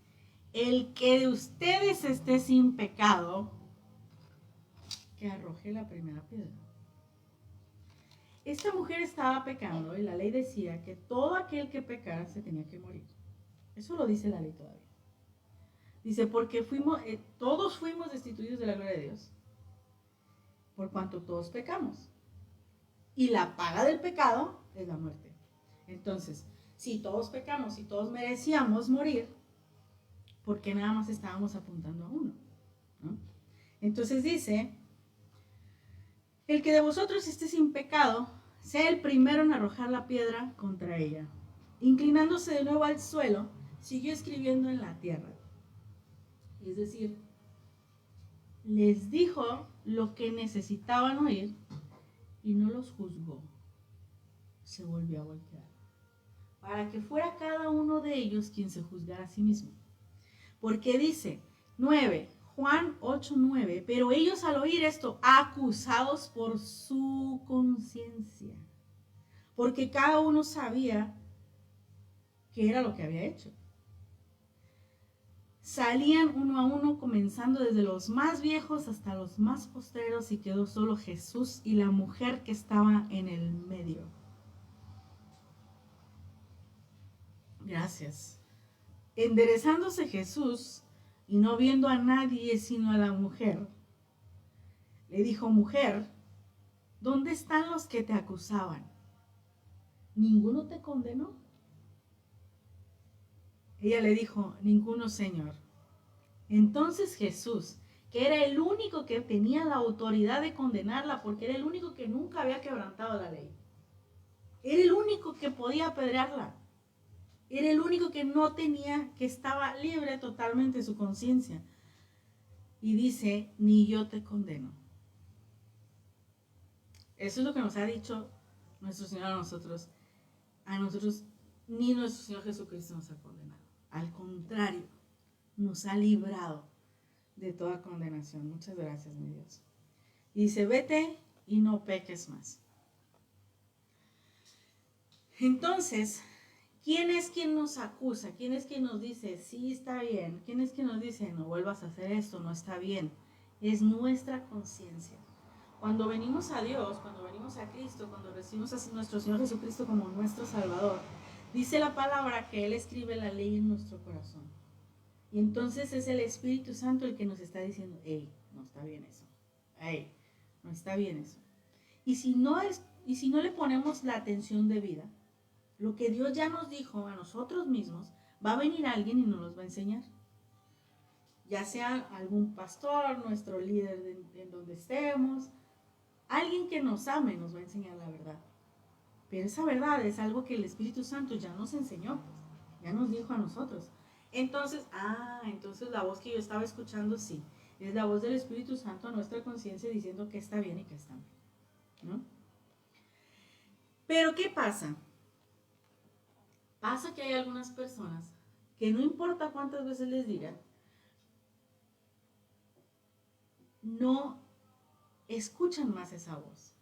el que de ustedes esté sin pecado, que arroje la primera piedra. Esta mujer estaba pecando y la ley decía que todo aquel que pecara se tenía que morir. Eso lo dice la ley todavía. Dice, porque todos fuimos destituidos de la gloria de Dios, por cuanto todos pecamos. Y la paga del pecado es la muerte. Entonces, si todos pecamos, si todos merecíamos morir, ¿por qué nada más estábamos apuntando a uno? ¿No? Entonces dice, el que de vosotros esté sin pecado, sea el primero en arrojar la piedra contra ella. Inclinándose de nuevo al suelo, siguió escribiendo en la tierra. Es decir, les dijo lo que necesitaban oír y no los juzgó. Se volvió a voltear, para que fuera cada uno de ellos quien se juzgara a sí mismo. Porque dice, 9, Juan 8, 9, pero ellos al oír esto, acusados por su conciencia, porque cada uno sabía qué era lo que había hecho. Salían uno a uno, comenzando desde los más viejos hasta los más postreros, y quedó solo Jesús y la mujer que estaba en el medio. Gracias. Enderezándose Jesús y no viendo a nadie sino a la mujer, le dijo, mujer, ¿dónde están los que te acusaban? ¿Ninguno te condenó? Ella le dijo, ninguno, Señor. Entonces Jesús, que era el único que tenía la autoridad de condenarla, porque era el único que nunca había quebrantado la ley, era el único que podía apedrearla, era el único que no tenía, que estaba libre totalmente de su conciencia, y dice, ni yo te condeno. Eso es lo que nos ha dicho nuestro Señor a nosotros ni nuestro Señor Jesucristo nos ha condenado. Al contrario, nos ha librado de toda condenación. Muchas gracias, mi Dios. Y dice, vete y no peques más. Entonces, ¿quién es quien nos acusa? ¿Quién es quien nos dice, sí, está bien? ¿Quién es quien nos dice, no vuelvas a hacer esto, no está bien? Es nuestra conciencia. Cuando venimos a Dios, cuando venimos a Cristo, cuando recibimos a nuestro Señor Jesucristo como nuestro Salvador, dice la palabra que Él escribe la ley en nuestro corazón. Y entonces es el Espíritu Santo el que nos está diciendo, hey, no está bien eso. Hey, no está bien eso. Y si no le ponemos la atención debida, lo que Dios ya nos dijo a nosotros mismos, va a venir alguien y nos los va a enseñar. Ya sea algún pastor, nuestro líder en donde estemos, alguien que nos ame nos va a enseñar la verdad. Pero esa verdad es algo que el Espíritu Santo ya nos enseñó, pues, ya nos dijo a nosotros. Entonces la voz que yo estaba escuchando, sí, es la voz del Espíritu Santo a nuestra conciencia diciendo que está bien y que está mal, ¿no? Pero ¿qué pasa? Pasa que hay algunas personas que no importa cuántas veces les digan, no escuchan más esa voz.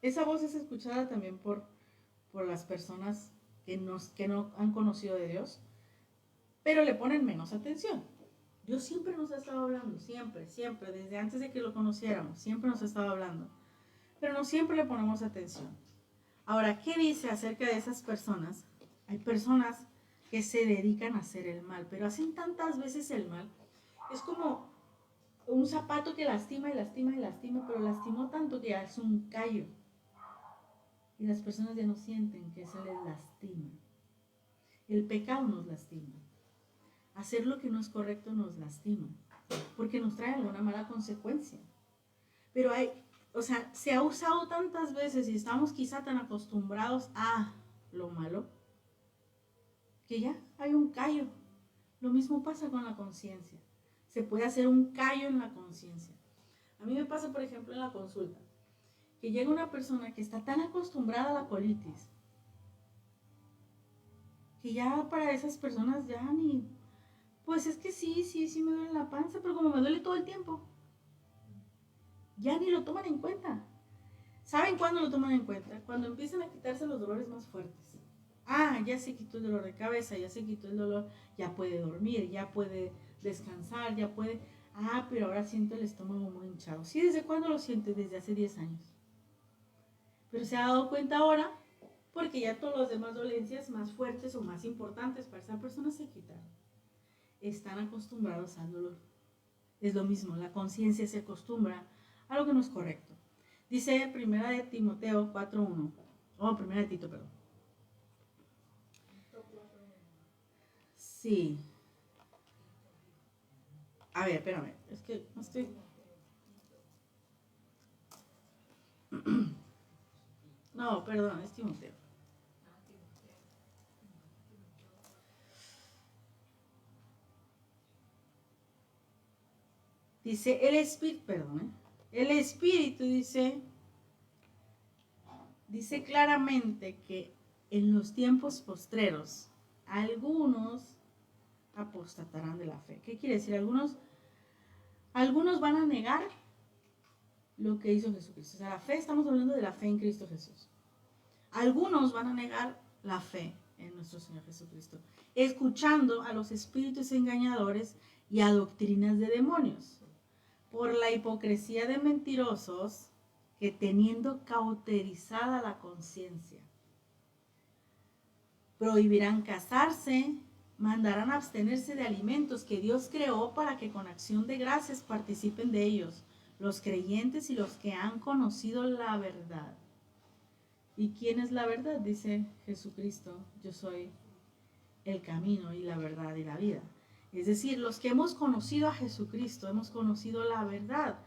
Esa voz es escuchada también por las personas que no han conocido de Dios, pero le ponen menos atención. Dios siempre nos ha estado hablando, siempre, desde antes de que lo conociéramos, siempre nos ha estado hablando, pero no siempre le ponemos atención. Ahora, ¿qué dice acerca de esas personas? Hay personas que se dedican a hacer el mal, pero hacen tantas veces el mal. Es como un zapato que lastima y lastima y lastima, pero lastimó tanto que ya es un callo. Y las personas ya no sienten que se les lastima. El pecado nos lastima. Hacer lo que no es correcto nos lastima, porque nos trae alguna mala consecuencia. Pero se ha usado tantas veces y estamos quizá tan acostumbrados a lo malo, que ya hay un callo. Lo mismo pasa con la conciencia. Se puede hacer un callo en la conciencia. A mí me pasa, por ejemplo, en la consulta, que llega una persona que está tan acostumbrada a la colitis, que ya para esas personas ya ni... Pues es que sí me duele la panza, pero como me duele todo el tiempo, ya ni lo toman en cuenta. ¿Saben cuándo lo toman en cuenta? Cuando empiezan a quitarse los dolores más fuertes. Ya se quitó el dolor de cabeza, ya se quitó el dolor, ya puede dormir, ya puede descansar, ya puede... pero ahora siento el estómago muy hinchado. Sí, ¿desde cuándo lo siente? Desde hace 10 años. Pero se ha dado cuenta ahora porque ya todas las demás dolencias más fuertes o más importantes para esa persona se quitaron. Están acostumbrados al dolor. Es lo mismo, la conciencia se acostumbra a lo que no es correcto. Dice Primera de Timoteo 4:1. Primera de Tito, perdón. Sí. A ver, espérame. Es que no estoy... No, perdón, es Timoteo. Dice el Espíritu, el Espíritu dice claramente que en los tiempos postreros algunos apostatarán de la fe. ¿Qué quiere decir? Algunos van a negar lo que hizo Jesucristo. O sea, la fe, estamos hablando de la fe en Cristo Jesús. Algunos van a negar la fe en nuestro Señor Jesucristo, escuchando a los espíritus engañadores y a doctrinas de demonios, por la hipocresía de mentirosos que teniendo cauterizada la conciencia, prohibirán casarse, mandarán abstenerse de alimentos que Dios creó para que con acción de gracias participen de ellos los creyentes y los que han conocido la verdad. ¿Y quién es la verdad? Dice Jesucristo: yo soy el camino y la verdad y la vida. Es decir, los que hemos conocido a Jesucristo, hemos conocido la verdad.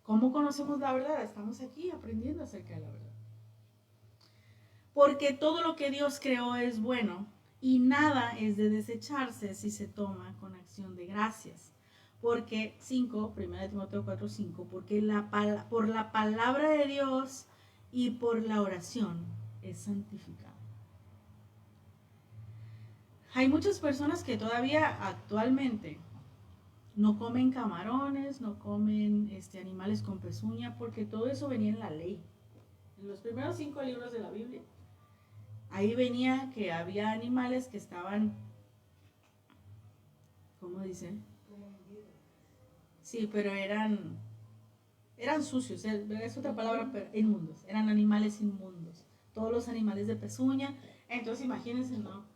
¿Cómo conocemos la verdad? Estamos aquí aprendiendo acerca de la verdad. Porque todo lo que Dios creó es bueno y nada es de desecharse si se toma con acción de gracias. Porque 1 Timoteo 4:5, porque por la palabra de Dios y por la oración es santificado. Hay muchas personas que todavía actualmente no comen camarones, no comen animales con pezuña, porque todo eso venía en la ley. En los primeros 5 libros de la Biblia, ahí venía que había animales que estaban, ¿cómo dicen? Sí, pero eran sucios, es otra palabra, pero inmundos, eran animales inmundos. Todos los animales de pezuña, entonces imagínense, no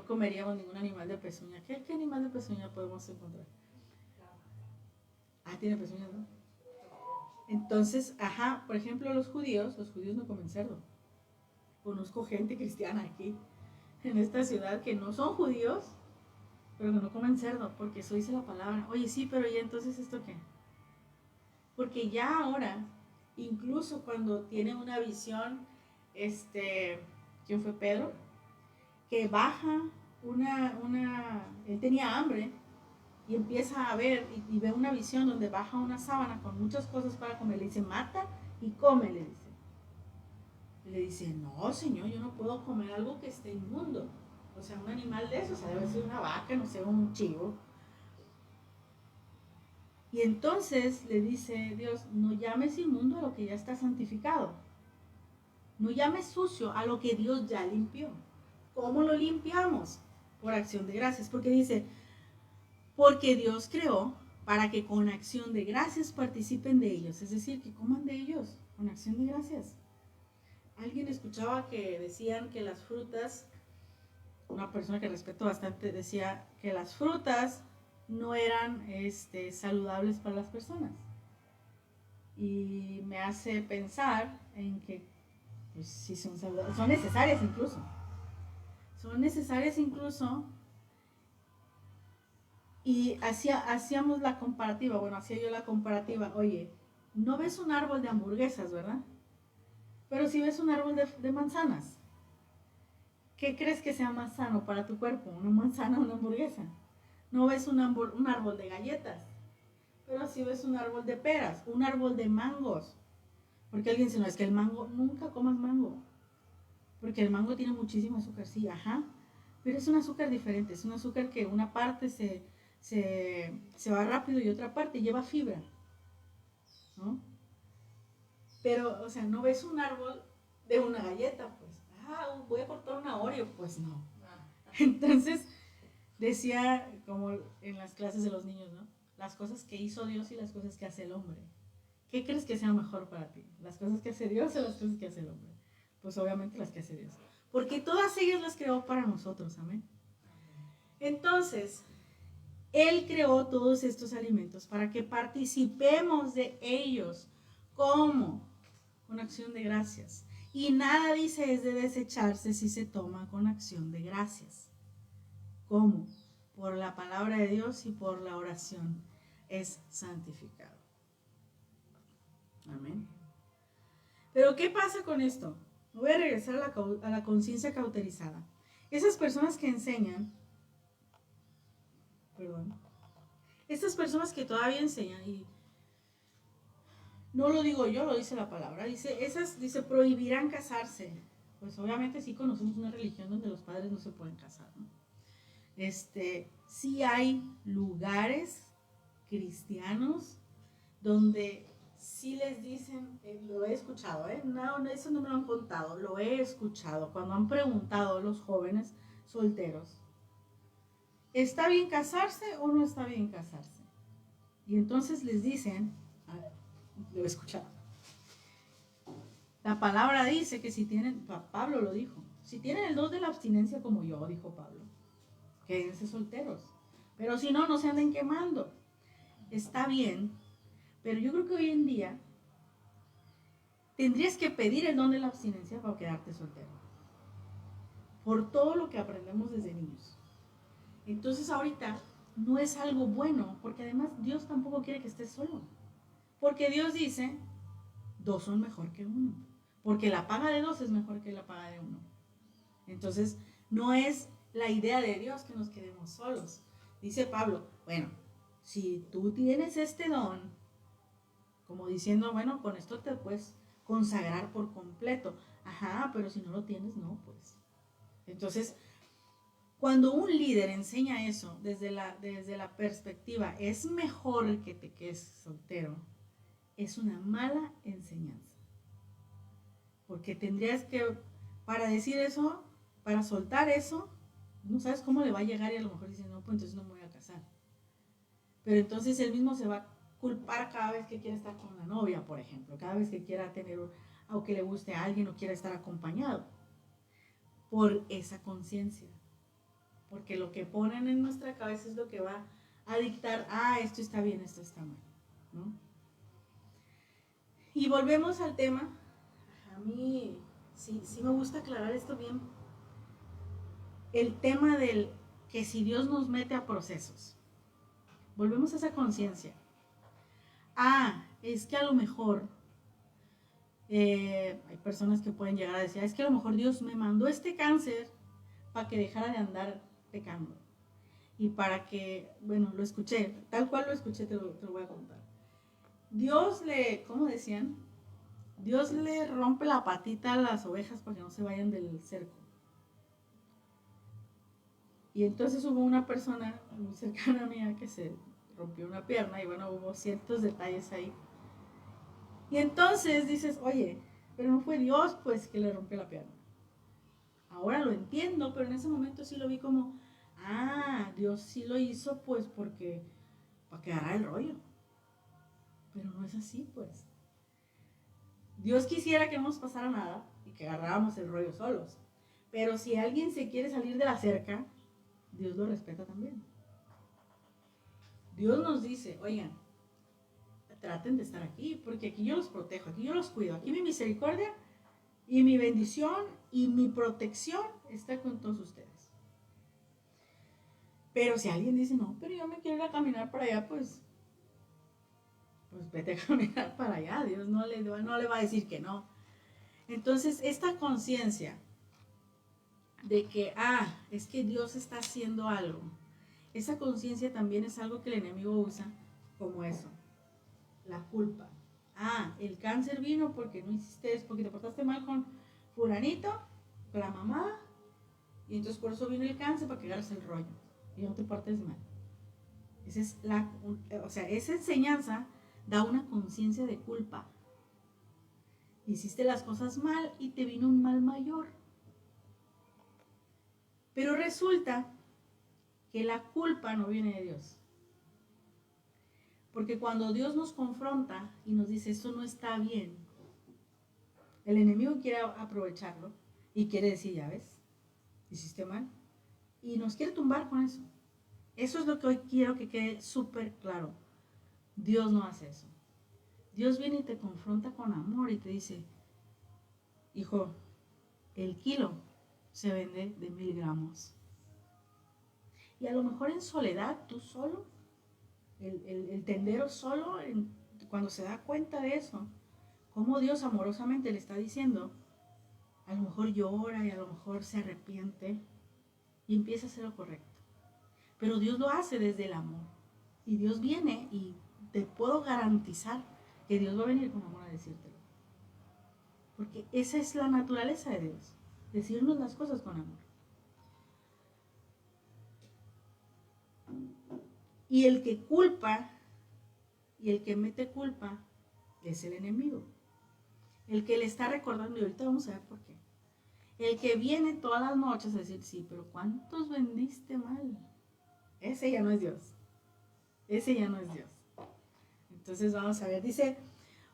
comeríamos ningún animal de pezuña. ¿Qué animal de pezuña podemos encontrar? Tiene pezuñas, ¿no? Entonces, por ejemplo, los judíos no comen cerdo. Conozco gente cristiana aquí, en esta ciudad, que no son judíos, pero que no comen cerdo, porque eso dice la palabra. Oye, sí, pero ¿y entonces esto qué? Porque ya ahora, incluso cuando tiene una visión, ¿quién fue Pedro? Que baja él tenía hambre y empieza a ver y ve una visión donde baja una sábana con muchas cosas para comer. Le dice, mata y come, le dice. Y le dice, no, señor, yo no puedo comer algo que esté inmundo. O sea, un animal de eso, o sea, debe ser una vaca, no sé, un chivo. Y entonces le dice Dios, no llames inmundo a lo que ya está santificado. No llames sucio a lo que Dios ya limpió. ¿Cómo lo limpiamos? Por acción de gracias. Porque dice, porque Dios creó para que con acción de gracias participen de ellos. Es decir, que coman de ellos con acción de gracias. Alguien escuchaba que decían que las frutas, una persona que respeto bastante, decía que las frutas no eran saludables para las personas. Y me hace pensar en que pues, sí son saludables, son necesarias incluso. Son necesarias incluso. Y hacíamos la comparativa, hacía yo la comparativa, oye, no ves un árbol de hamburguesas, ¿verdad? Pero si ves un árbol de manzanas, ¿qué crees que sea más sano para tu cuerpo? ¿Una manzana o una hamburguesa? No ves un árbol de galletas, pero si ves un árbol de peras, un árbol de mangos. Porque alguien dice, no, es que el mango, nunca comas mango. Porque el mango tiene muchísimo azúcar, sí, pero es un azúcar diferente, es un azúcar que una parte se va rápido y otra parte lleva fibra, ¿no? Pero, o sea, no ves un árbol de una galleta, pues, voy a cortar una Oreo, pues no. Entonces, decía, como en las clases de los niños, ¿no? Las cosas que hizo Dios y las cosas que hace el hombre. ¿Qué crees que sea mejor para ti? ¿Las cosas que hace Dios o las cosas que hace el hombre? Pues obviamente las que hace Dios. Porque todas ellas las creó para nosotros, amén. Entonces, Él creó todos estos alimentos para que participemos de ellos. ¿Cómo? Con acción de gracias. Y nada, dice, es de desecharse si se toma con acción de gracias. ¿Cómo? Por la palabra de Dios y por la oración es santificado. Amén. Pero ¿qué pasa con esto? Voy a regresar a la conciencia cauterizada. Esas personas que enseñan, estas personas que todavía enseñan, y no lo digo yo, lo dice la palabra, dice prohibirán casarse. Pues obviamente sí conocemos una religión donde los padres no se pueden casar, ¿no? Sí hay lugares cristianos donde sí les dicen, lo he escuchado, no, eso no me lo han contado, lo he escuchado cuando han preguntado a los jóvenes solteros, ¿está bien casarse o no está bien casarse? Y entonces les dicen, lo he escuchado, la palabra dice que si tienen, Pablo lo dijo, si tienen el don de la abstinencia como yo, dijo Pablo, quédense solteros, pero si no, no se anden quemando. Está bien, pero yo creo que hoy en día tendrías que pedir el don de la abstinencia para quedarte soltero, por todo lo que aprendemos desde niños. Entonces ahorita no es algo bueno, porque además Dios tampoco quiere que estés solo, porque Dios dice, dos son mejor que uno, porque la paga de dos es mejor que la paga de uno. Entonces no es la idea de Dios que nos quedemos solos. Dice Pablo, bueno, si tú tienes este don, como diciendo, bueno, con esto te puedes consagrar por completo. Pero si no lo tienes, no, pues. Entonces, cuando un líder enseña eso desde la perspectiva, es mejor que te quedes soltero, es una mala enseñanza. Porque tendrías que, para decir eso, para soltar eso, no sabes cómo le va a llegar y a lo mejor dice, no, pues entonces no me voy a casar. Pero entonces él mismo se va a culpar cada vez que quiere estar con una novia, por ejemplo, cada vez que quiera tener, o que le guste a alguien o quiera estar acompañado, por esa conciencia. Porque lo que ponen en nuestra cabeza es lo que va a dictar, esto está bien, esto está mal, ¿no? Y volvemos al tema. A mí sí me gusta aclarar esto bien. El tema del que si Dios nos mete a procesos. Volvemos a esa conciencia. Es que a lo mejor hay personas que pueden llegar a decir, es que a lo mejor Dios me mandó este cáncer para que dejara de andar pecando. Y para que, bueno, lo escuché, tal cual lo escuché, te lo voy a contar. Dios le, ¿cómo decían? Dios le rompe la patita a las ovejas para que no se vayan del cerco. Y entonces hubo una persona muy cercana a mí que se rompió una pierna y bueno, hubo ciertos detalles ahí. Y entonces dices, oye, pero no fue Dios pues que le rompió la pierna. Ahora lo entiendo, pero en ese momento sí lo vi como, Dios sí lo hizo pues porque para que agarrara el rollo. Pero no es así pues. Dios quisiera que no nos pasara nada y que agarráramos el rollo solos. Pero si alguien se quiere salir de la cerca, Dios lo respeta también. Dios nos dice, oigan, traten de estar aquí, porque aquí yo los protejo, aquí yo los cuido, aquí mi misericordia y mi bendición y mi protección está con todos ustedes. Pero si alguien dice, no, pero yo me quiero ir a caminar para allá, pues vete a caminar para allá, Dios no le va a decir que no. Entonces, esta conciencia de que, es que Dios está haciendo algo, esa conciencia también es algo que el enemigo usa como eso, la culpa. El cáncer vino porque no hiciste eso, porque te portaste mal con fulanito, con la mamá, y entonces por eso vino el cáncer, para que agarres el rollo y no te portes mal. Esa enseñanza da una conciencia de culpa. Hiciste las cosas mal y te vino un mal mayor. Pero resulta que la culpa no viene de Dios. Porque cuando Dios nos confronta y nos dice, esto no está bien, el enemigo quiere aprovecharlo y quiere decir, ya ves, hiciste mal. Y nos quiere tumbar con eso. Eso es lo que hoy quiero que quede súper claro. Dios no hace eso. Dios viene y te confronta con amor y te dice, hijo, el kilo se vende de 1000 gramos. Y a lo mejor en soledad, tú solo, el tendero solo, cuando se da cuenta de eso, cómo Dios amorosamente le está diciendo, a lo mejor llora y a lo mejor se arrepiente y empieza a hacer lo correcto. Pero Dios lo hace desde el amor. Y Dios viene y te puedo garantizar que Dios va a venir con amor a decírtelo. Porque esa es la naturaleza de Dios, decirnos las cosas con amor. Y el que culpa y el que mete culpa es el enemigo. El que le está recordando, y ahorita vamos a ver por qué. El que viene todas las noches a decir, sí, pero ¿cuántos vendiste mal? Ese ya no es Dios. Ese ya no es Dios. Entonces vamos a ver, dice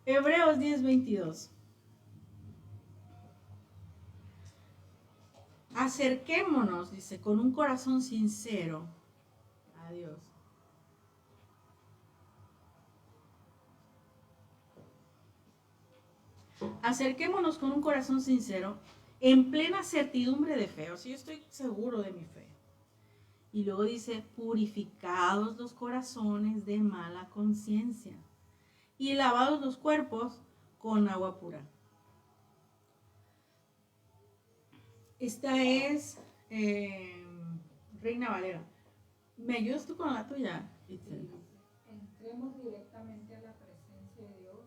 Hebreos 10:22. Acerquémonos, dice, con un corazón sincero a Dios. Acerquémonos con un corazón sincero, en plena certidumbre de fe. O sea, yo estoy seguro de mi fe. Y luego dice, purificados los corazones de mala conciencia y lavados los cuerpos con agua pura. Esta es Reina Valera. ¿Me ayudas tú con la tuya, Itzel? Entremos directamente a la presencia de Dios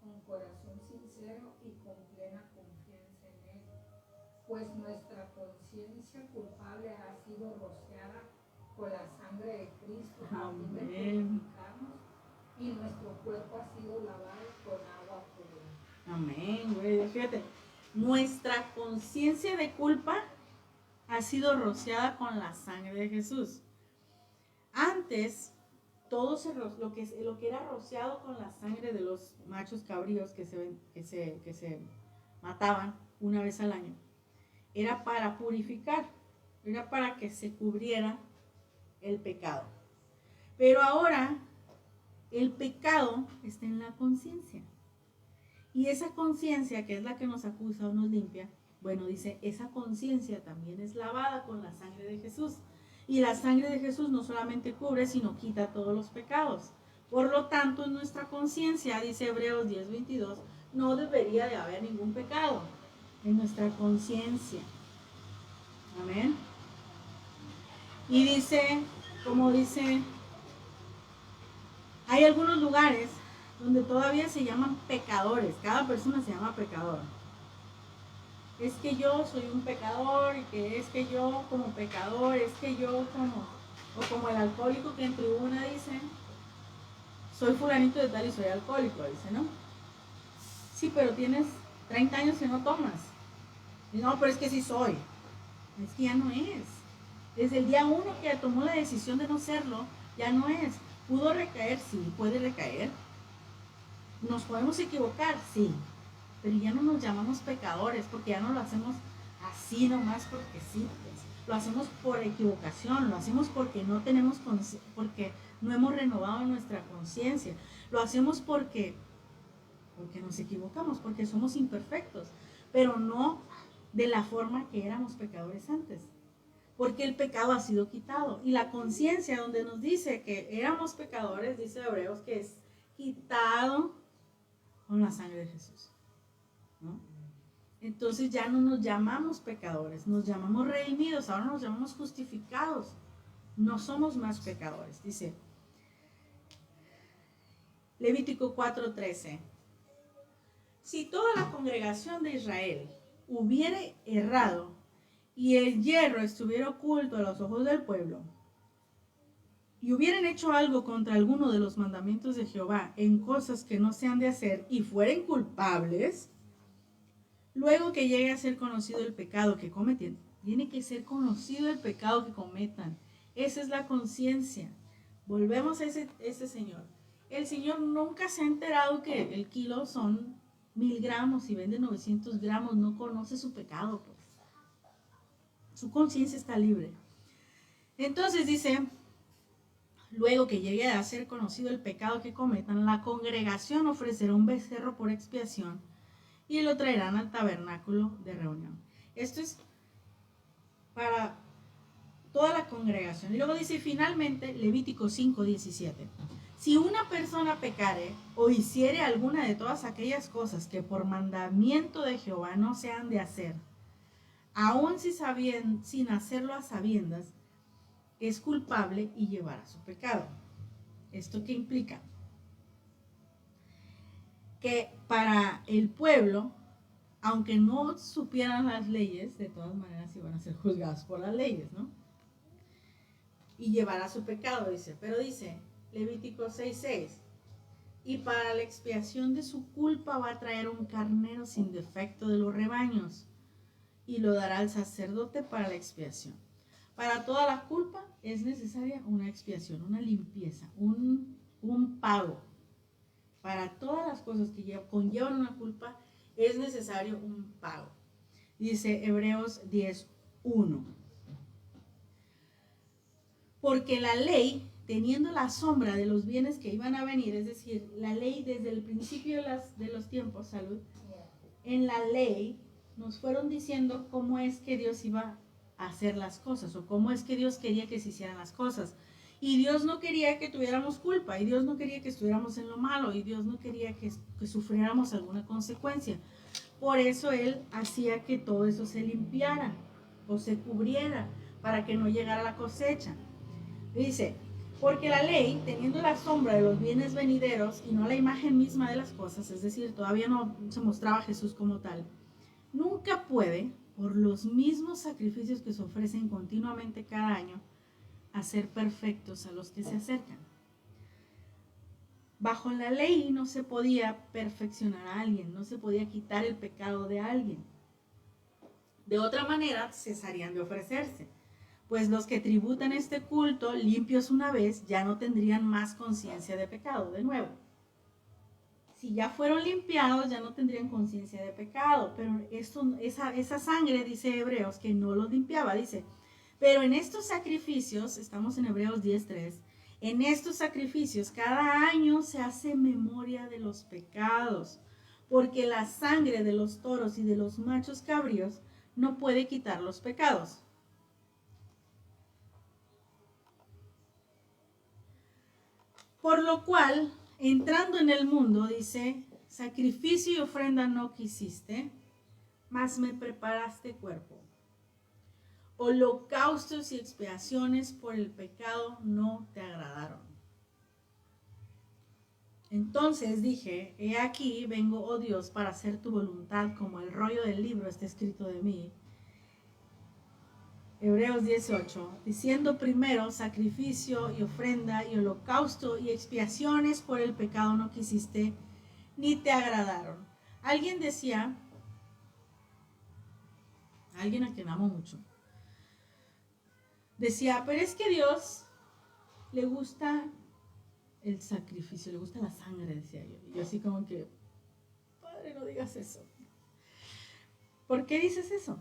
con corazón sincero y con plena confianza en Él, pues nuestra conciencia culpable ha sido rociada con la sangre de Cristo a fin de purificarnos, y nuestro cuerpo ha sido lavado con agua pura. Amén, güey. Fíjate, nuestra conciencia de culpa ha sido rociada con la sangre de Jesús. Antes, todo lo que era rociado con la sangre de los machos cabríos que se mataban una vez al año, era para purificar, era para que se cubriera el pecado. Pero ahora el pecado está en la conciencia. Y esa conciencia, que es la que nos acusa o nos limpia, bueno, dice, esa conciencia también es lavada con la sangre de Jesús. Y la sangre de Jesús no solamente cubre, sino quita todos los pecados. Por lo tanto, en nuestra conciencia, dice Hebreos 10:22, no debería de haber ningún pecado en nuestra conciencia. Amén. Y dice, como dice, hay algunos lugares donde todavía se llaman pecadores. Cada persona se llama pecador. Es que yo soy un pecador, y que es que yo como pecador, es que yo como, o como el alcohólico que en tribuna dice, soy fulanito de tal y soy alcohólico, dice, ¿no? Sí, pero tienes 30 años que no tomas. Y no, pero es que sí soy. Es que ya no es. Desde el día 1 que tomó la decisión de no serlo, ya no es. ¿Pudo recaer? Sí, puede recaer. ¿Nos podemos equivocar? Sí. Pero ya no nos llamamos pecadores, porque ya no lo hacemos así nomás porque sí, pues. Lo hacemos por equivocación, lo hacemos porque no tenemos porque no hemos renovado nuestra conciencia. Lo hacemos porque nos equivocamos, porque somos imperfectos, pero no de la forma que éramos pecadores antes. Porque el pecado ha sido quitado. Y la conciencia donde nos dice que éramos pecadores, dice Hebreos, que es quitado con la sangre de Jesús, ¿no? Entonces ya no nos llamamos pecadores, nos llamamos redimidos, ahora nos llamamos justificados. No somos más pecadores. Dice Levítico 4:13. Si toda la congregación de Israel hubiere errado y el hierro estuviera oculto a los ojos del pueblo, y hubieran hecho algo contra alguno de los mandamientos de Jehová en cosas que no se han de hacer y fueren culpables, luego que llegue a ser conocido el pecado que cometen, tiene que ser conocido el pecado que cometan. Esa es la conciencia. Volvemos a ese señor. El señor nunca se ha enterado que el kilo son 1000 gramos y vende 900 gramos. No conoce su pecado, pues. Su conciencia está libre. Entonces dice, luego que llegue a ser conocido el pecado que cometan, la congregación ofrecerá un becerro por expiación y lo traerán al tabernáculo de reunión. Esto es para toda la congregación. Y luego dice finalmente Levítico 5:17. Si una persona pecare o hiciere alguna de todas aquellas cosas que por mandamiento de Jehová no se han de hacer, aun sin hacerlo a sabiendas, es culpable y llevará su pecado. ¿Esto qué implica? Que para el pueblo, aunque no supieran las leyes, de todas maneras iban a ser juzgados por las leyes, ¿no? Y llevará su pecado, dice. Pero dice Levítico 6:6, y para la expiación de su culpa va a traer un carnero sin defecto de los rebaños y lo dará al sacerdote para la expiación. Para toda la culpa es necesaria una expiación, una limpieza, un pago. Para todas las cosas que conllevan una culpa es necesario un pago. Dice Hebreos 10:1. Porque la ley, teniendo la sombra de los bienes que iban a venir, es decir, la ley desde el principio de los tiempos, salud, en la ley nos fueron diciendo cómo es que Dios iba a hacer las cosas o cómo es que Dios quería que se hicieran las cosas. Y Dios no quería que tuviéramos culpa, y Dios no quería que estuviéramos en lo malo, y Dios no quería que sufriéramos alguna consecuencia. Por eso Él hacía que todo eso se limpiara o se cubriera para que no llegara la cosecha. Dice, porque la ley, teniendo la sombra de los bienes venideros y no la imagen misma de las cosas, es decir, todavía no se mostraba Jesús como tal, nunca puede, por los mismos sacrificios que se ofrecen continuamente cada año, hacer perfectos a los que se acercan. Bajo la ley no se podía perfeccionar a alguien, no se podía quitar el pecado de alguien. De otra manera, cesarían de ofrecerse, pues los que tributan este culto, limpios una vez, ya no tendrían más conciencia de pecado. De nuevo, si ya fueron limpiados, ya no tendrían conciencia de pecado, pero esa sangre, dice Hebreos, que no los limpiaba, dice, pero en estos sacrificios, estamos en Hebreos 10:3, en estos sacrificios cada año se hace memoria de los pecados, porque la sangre de los toros y de los machos cabríos no puede quitar los pecados. Por lo cual, entrando en el mundo, dice, sacrificio y ofrenda no quisiste, mas me preparaste cuerpo. Holocaustos y expiaciones por el pecado no te agradaron. Entonces dije, he aquí, vengo, oh Dios, para hacer tu voluntad, como el rollo del libro está escrito de mí. Hebreos 18, diciendo primero, sacrificio y ofrenda y holocausto y expiaciones por el pecado no quisiste, ni te agradaron. Alguien decía, alguien a quien amo mucho, decía, pero es que a Dios le gusta el sacrificio, le gusta la sangre, decía yo. Y yo así como que, Padre, no digas eso. ¿Por qué dices eso?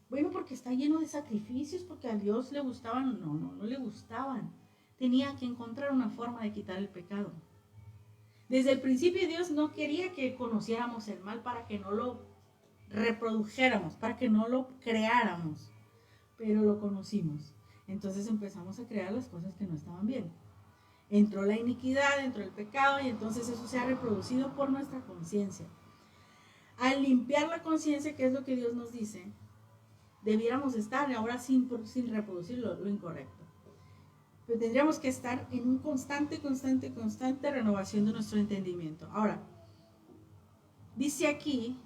Bueno, porque está lleno de sacrificios, porque a Dios le gustaban. No le gustaban. Tenía que encontrar una forma de quitar el pecado. Desde el principio Dios no quería que conociéramos el mal para que no lo reprodujéramos, para que no lo creáramos, pero lo conocimos. Entonces empezamos a crear las cosas que no estaban bien. Entró la iniquidad, entró el pecado y entonces eso se ha reproducido por nuestra conciencia. Al limpiar la conciencia, que es lo que Dios nos dice, debiéramos estar ahora sin reproducir lo incorrecto. Pero tendríamos que estar en un constante renovación de nuestro entendimiento. Ahora, dice aquí,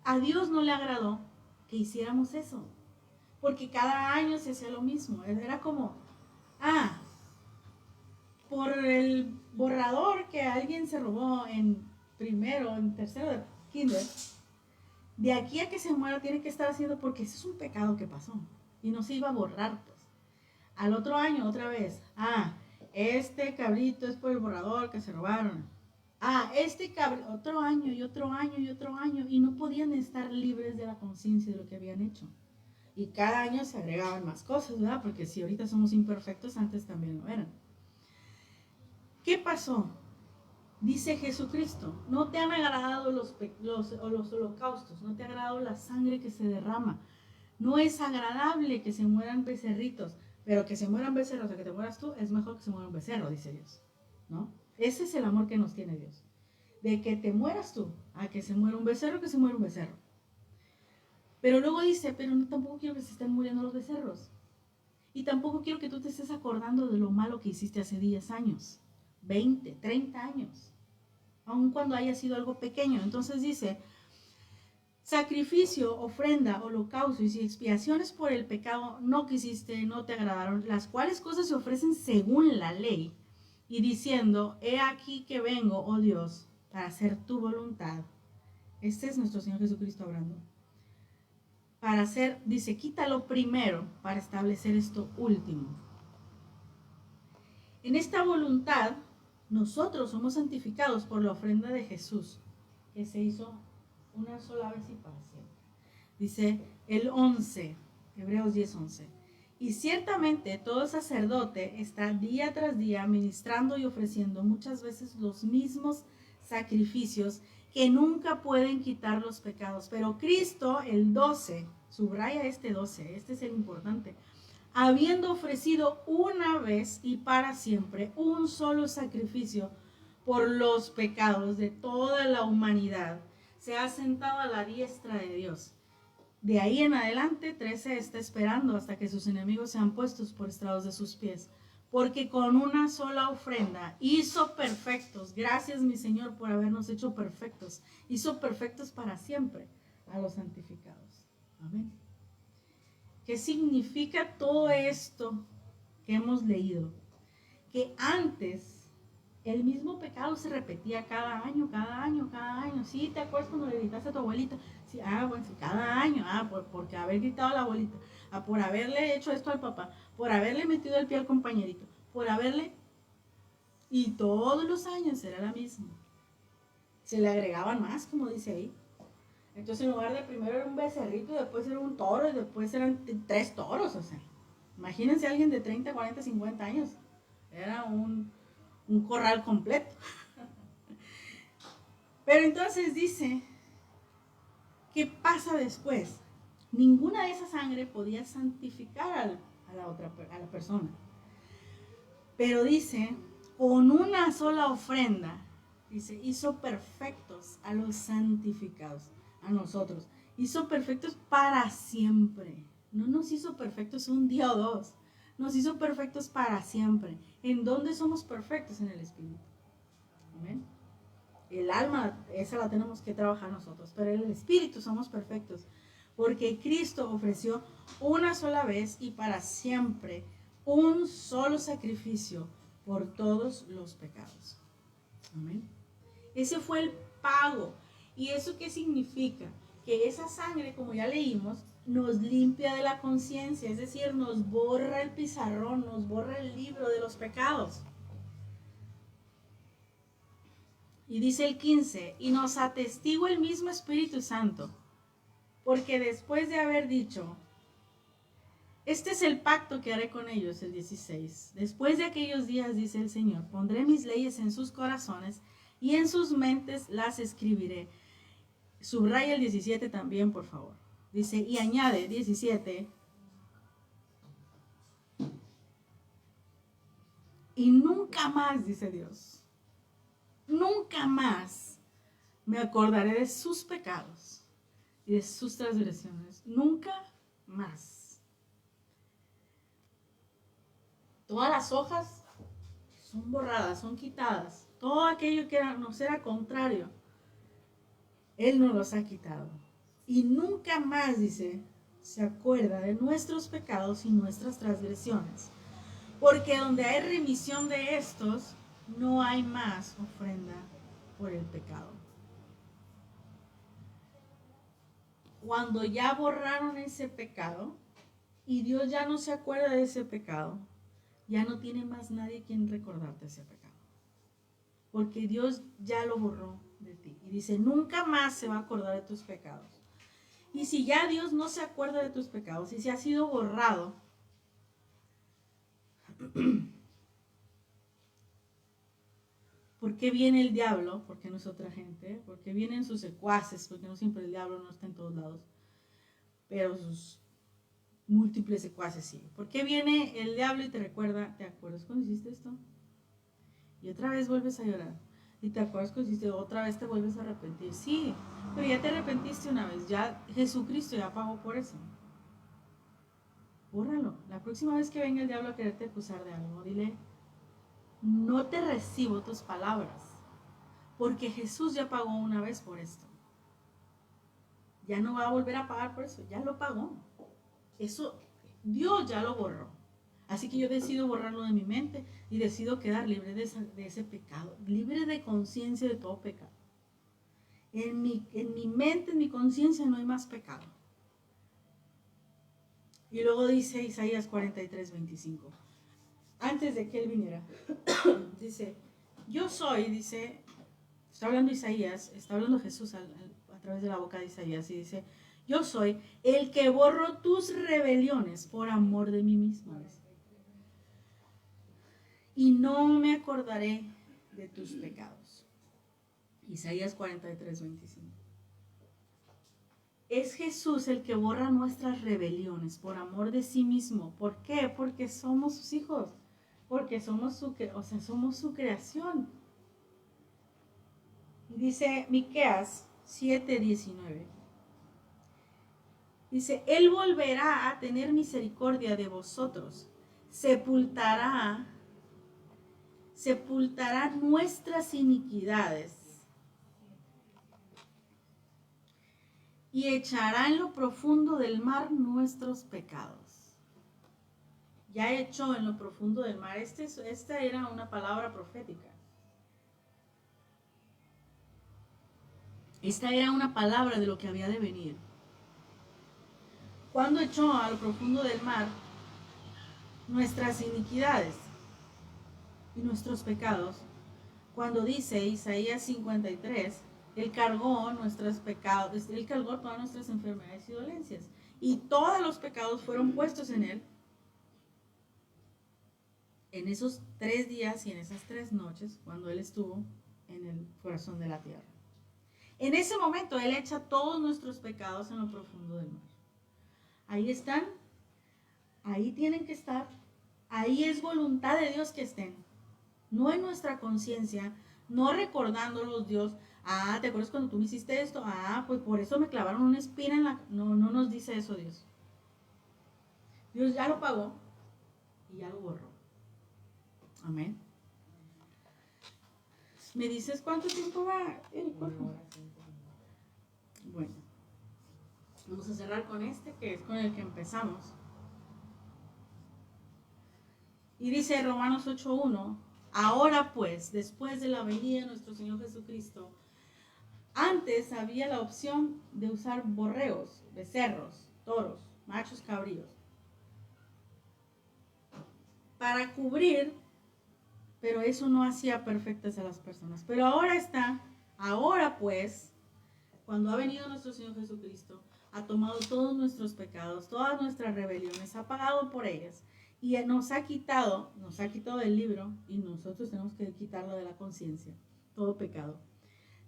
a Dios no le agradó que hiciéramos eso, porque cada año se hacía lo mismo. Era como, por el borrador que alguien se robó en primero, en tercero de kinder, de aquí a que se muera tiene que estar haciendo, porque ese es un pecado que pasó y no se iba a borrar, pues. Al otro año otra vez, este cabrito es por el borrador que se robaron. Este cabrito, otro año y otro año y otro año, y no podían estar libres de la conciencia de lo que habían hecho. Y cada año se agregaban más cosas, ¿verdad? Porque si ahorita somos imperfectos, antes también lo eran. ¿Qué pasó? Dice Jesucristo, no te han agradado los holocaustos, no te ha agradado la sangre que se derrama. No es agradable que se mueran becerritos, pero que se mueran becerros a que te mueras tú, es mejor que se muera un becerro, dice Dios, ¿no? Ese es el amor que nos tiene Dios. De que te mueras tú, a que se muera un becerro, que se muera un becerro. Pero luego dice, pero no, tampoco quiero que se estén muriendo los becerros. Y tampoco quiero que tú te estés acordando de lo malo que hiciste hace 10 años, 20, 30 años, aun cuando haya sido algo pequeño. Entonces dice, sacrificio, ofrenda, holocausto y expiaciones por el pecado no quisiste, no te agradaron, las cuales cosas se ofrecen según la ley, y diciendo, he aquí que vengo, oh Dios, para hacer tu voluntad. Este es nuestro Señor Jesucristo hablando. Para hacer, dice, quítalo primero para establecer esto último. En esta voluntad, nosotros somos santificados por la ofrenda de Jesús, que se hizo una sola vez y para siempre. Dice el 11, Hebreos 10:11. Y ciertamente todo sacerdote está día tras día ministrando y ofreciendo muchas veces los mismos sacrificios que nunca pueden quitar los pecados. Pero Cristo, el 12, subraya este 12, este es el importante, habiendo ofrecido una vez y para siempre un solo sacrificio por los pecados de toda la humanidad, se ha sentado a la diestra de Dios. De ahí en adelante, 13 está esperando hasta que sus enemigos sean puestos por estrados de sus pies. Porque con una sola ofrenda hizo perfectos, gracias mi Señor por habernos hecho perfectos, hizo perfectos para siempre a los santificados. Amén. ¿Qué significa todo esto que hemos leído? Que antes el mismo pecado se repetía cada año. ¿Sí te acuerdas cuando le gritaste a tu abuelita? Sí, bueno, sí, cada año. Porque haber gritado a la abuelita. Por haberle hecho esto al papá. Por haberle metido el pie al compañerito. Por haberle... Y todos los años era la misma. Se le agregaban más, como dice ahí. Entonces en lugar de primero era un becerrito, y después era un toro, y después eran 3 toros. O sea, imagínense a alguien de 30, 40, 50 años. Era un corral completo. Pero entonces dice, ¿qué pasa después? Ninguna de esa sangre podía santificar a la persona. Pero dice, con una sola ofrenda, dice, hizo perfectos a los santificados, a nosotros. Hizo perfectos para siempre. No nos hizo perfectos un día o dos. Nos hizo perfectos para siempre. ¿En dónde somos perfectos? En el Espíritu. Amén. El alma, esa la tenemos que trabajar nosotros, pero en el Espíritu somos perfectos. Porque Cristo ofreció una sola vez y para siempre un solo sacrificio por todos los pecados. Amén. Ese fue el pago. ¿Y eso qué significa? Que esa sangre, como ya leímos, nos limpia de la conciencia, es decir, nos borra el pizarrón, nos borra el libro de los pecados. Y dice el 15, y nos atestigua el mismo Espíritu Santo, porque después de haber dicho, este es el pacto que haré con ellos, el 16. Después de aquellos días, dice el Señor, pondré mis leyes en sus corazones y en sus mentes las escribiré. Subraya el 17 también, por favor. Dice, y añade 17. Y nunca más, dice Dios, nunca más me acordaré de sus pecados y de sus transgresiones. Nunca más. Todas las hojas son borradas, son quitadas. Todo aquello que nos era contrario, Él nos los ha quitado. Y nunca más, dice, se acuerda de nuestros pecados y nuestras transgresiones. Porque donde hay remisión de estos, no hay más ofrenda por el pecado. Cuando ya borraron ese pecado y Dios ya no se acuerda de ese pecado, ya no tiene más nadie quien recordarte ese pecado. Porque Dios ya lo borró de ti. Y dice, nunca más se va a acordar de tus pecados. Y si ya Dios no se acuerda de tus pecados, y si ha sido borrado, ¿por qué viene el diablo? Porque no es otra gente. ¿Por qué vienen sus secuaces? Porque no siempre el diablo no está en todos lados. Pero sus múltiples secuaces sí. ¿Por qué viene el diablo y te recuerda? ¿Te acuerdas cuando hiciste esto? Y otra vez vuelves a llorar. Y te acuerdas cuando hiciste, otra vez te vuelves a arrepentir. Sí, pero ya te arrepentiste una vez. Ya Jesucristo ya pagó por eso. Bórralo. La próxima vez que venga el diablo a quererte acusar de algo, dile, no te recibo tus palabras. Porque Jesús ya pagó una vez por esto. Ya no va a volver a pagar por eso. Ya lo pagó. Eso Dios ya lo borró. Así que yo decido borrarlo de mi mente y decido quedar libre de ese pecado, libre de conciencia de todo pecado. En mi mente, en mi conciencia no hay más pecado. Y luego dice Isaías 43:25, antes de que él viniera, dice, yo soy, dice, está hablando Isaías, está hablando Jesús a través de la boca de Isaías y dice, yo soy el que borro tus rebeliones por amor de mí mismo. Y no me acordaré de tus pecados. Isaías 43:25. Es Jesús el que borra nuestras rebeliones por amor de sí mismo. ¿Por qué? Porque somos sus hijos. Porque somos su creación. Y dice Miqueas 7:19. Dice, Él volverá a tener misericordia de vosotros. Sepultará nuestras iniquidades y echará en lo profundo del mar nuestros pecados. Ya echó en lo profundo del mar. Esta era una palabra profética. Esta era una palabra de lo que había de venir. Cuando echó a lo profundo del mar nuestras iniquidades y nuestros pecados, cuando dice Isaías 53, Él cargó nuestros pecados, Él cargó todas nuestras enfermedades y dolencias. Y todos los pecados fueron puestos en Él en esos 3 días y en esas 3 noches cuando Él estuvo en el corazón de la tierra. En ese momento Él echa todos nuestros pecados en lo profundo del mar. Ahí están, ahí tienen que estar, ahí es voluntad de Dios que estén. No en nuestra conciencia, no recordándolos Dios. Ah, ¿te acuerdas cuando tú me hiciste esto? Ah, pues por eso me clavaron una espina en la... No, no nos dice eso Dios. Dios ya lo pagó y ya lo borró. Amén. ¿Me dices cuánto tiempo va el cuerpo? Bueno, vamos a cerrar con este, que es con el que empezamos. Y dice Romanos 8:1, ahora pues, después de la venida de nuestro Señor Jesucristo, antes había la opción de usar borregos, becerros, toros, machos cabríos, para cubrir, pero eso no hacía perfectas a las personas. Pero ahora pues, cuando ha venido nuestro Señor Jesucristo, ha tomado todos nuestros pecados, todas nuestras rebeliones, ha pagado por ellas y nos ha quitado del libro, y nosotros tenemos que quitarlo de la conciencia, todo pecado.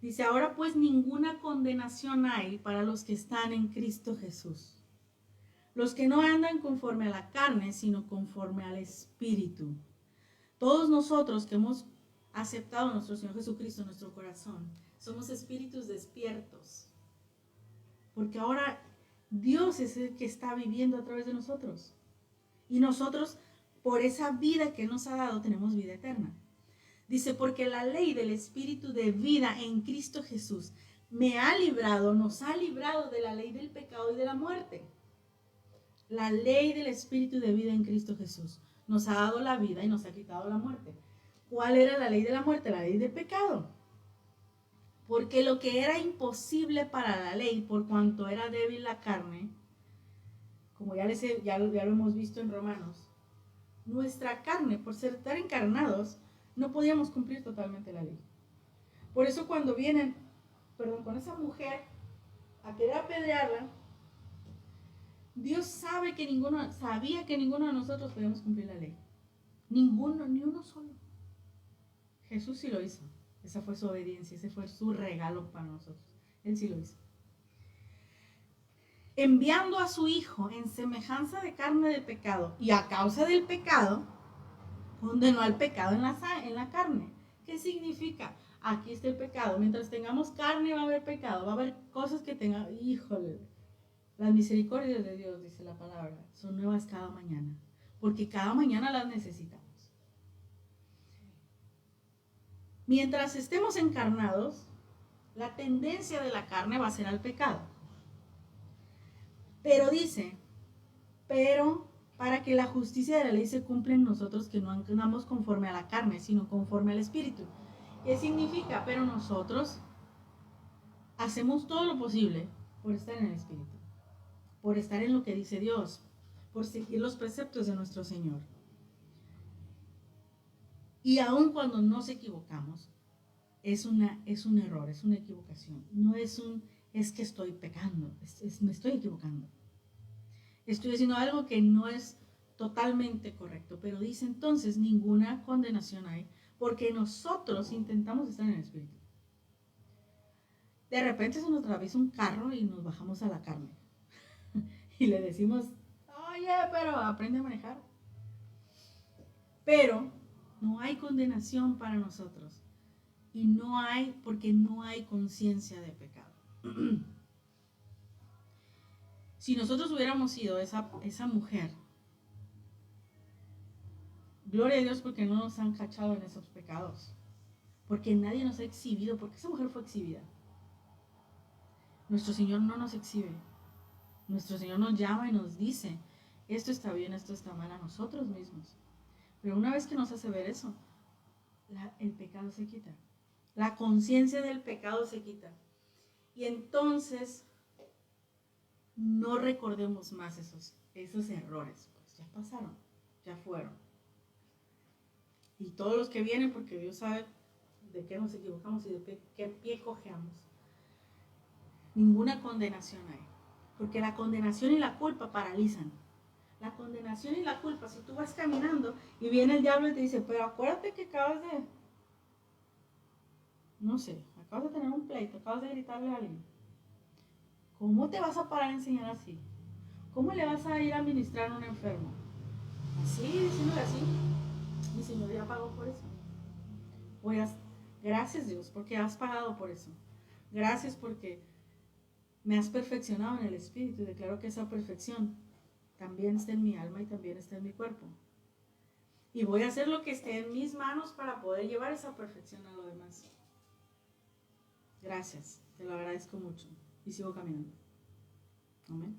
Dice, ahora pues ninguna condenación hay para los que están en Cristo Jesús, los que no andan conforme a la carne, sino conforme al Espíritu. Todos nosotros que hemos aceptado a nuestro Señor Jesucristo en nuestro corazón, somos espíritus despiertos, porque ahora Dios es el que está viviendo a través de nosotros. Y nosotros, por esa vida que Él nos ha dado, tenemos vida eterna. Dice, porque la ley del Espíritu de vida en Cristo Jesús nos ha librado de la ley del pecado y de la muerte. La ley del Espíritu de vida en Cristo Jesús nos ha dado la vida y nos ha quitado la muerte. ¿Cuál era la ley de la muerte? La ley del pecado. Porque lo que era imposible para la ley, por cuanto era débil la carne, como ya lo hemos visto en Romanos, nuestra carne, por estar encarnados, no podíamos cumplir totalmente la ley. Por eso cuando vienen, con esa mujer a querer apedrearla, Dios sabía que ninguno de nosotros podíamos cumplir la ley. Ninguno, ni uno solo. Jesús sí lo hizo. Esa fue su obediencia, ese fue su regalo para nosotros. Él sí lo hizo. Enviando a su Hijo en semejanza de carne de pecado, y a causa del pecado, condenó al pecado en la carne. ¿Qué significa? Aquí está el pecado. Mientras tengamos carne va a haber pecado, va a haber cosas que tengan, híjole, las misericordias de Dios, dice la palabra, son nuevas cada mañana, porque cada mañana las necesitamos. Mientras estemos encarnados, la tendencia de la carne va a ser al pecado. Pero dice, para que la justicia de la ley se cumpla en nosotros, que no andamos conforme a la carne, sino conforme al Espíritu. ¿Qué significa? Pero nosotros hacemos todo lo posible por estar en el Espíritu, por estar en lo que dice Dios, por seguir los preceptos de nuestro Señor. Y aun cuando nos equivocamos, es un error, es una equivocación. No es que estoy pecando, me estoy equivocando. Estoy haciendo algo que no es totalmente correcto, pero dice entonces ninguna condenación hay, porque nosotros intentamos estar en el Espíritu. De repente se nos atraviesa un carro y nos bajamos a la carne y le decimos, oye, pero aprende a manejar. Pero no hay condenación para nosotros, y porque no hay conciencia de pecado. Si nosotros hubiéramos sido esa mujer, gloria a Dios porque no nos han cachado en esos pecados, porque nadie nos ha exhibido, porque esa mujer fue exhibida. Nuestro Señor no nos exhibe. Nuestro Señor nos llama y nos dice, esto está bien, esto está mal, a nosotros mismos. Pero una vez que nos hace ver eso, el pecado se quita. La conciencia del pecado se quita. Y entonces no recordemos más esos errores. Pues ya pasaron, ya fueron. Y todos los que vienen, porque Dios sabe de qué nos equivocamos y de qué pie cojeamos. Ninguna condenación hay. Porque la condenación y la culpa paralizan. La condenación y la culpa, si tú vas caminando y viene el diablo y te dice, pero acuérdate que acabas de, no sé, acabas de tener un pleito, acabas de gritarle a alguien. ¿Cómo te vas a parar a enseñar así? ¿Cómo le vas a ir a ministrar a un enfermo? Así, diciéndole así. Mi Señor ya pagó por eso. Gracias Dios, porque has pagado por eso. Gracias porque me has perfeccionado en el Espíritu y declaro que esa perfección también está en mi alma y también está en mi cuerpo. Y voy a hacer lo que esté en mis manos para poder llevar esa perfección a lo demás. Gracias, te lo agradezco mucho. Y sigo caminando. Amén.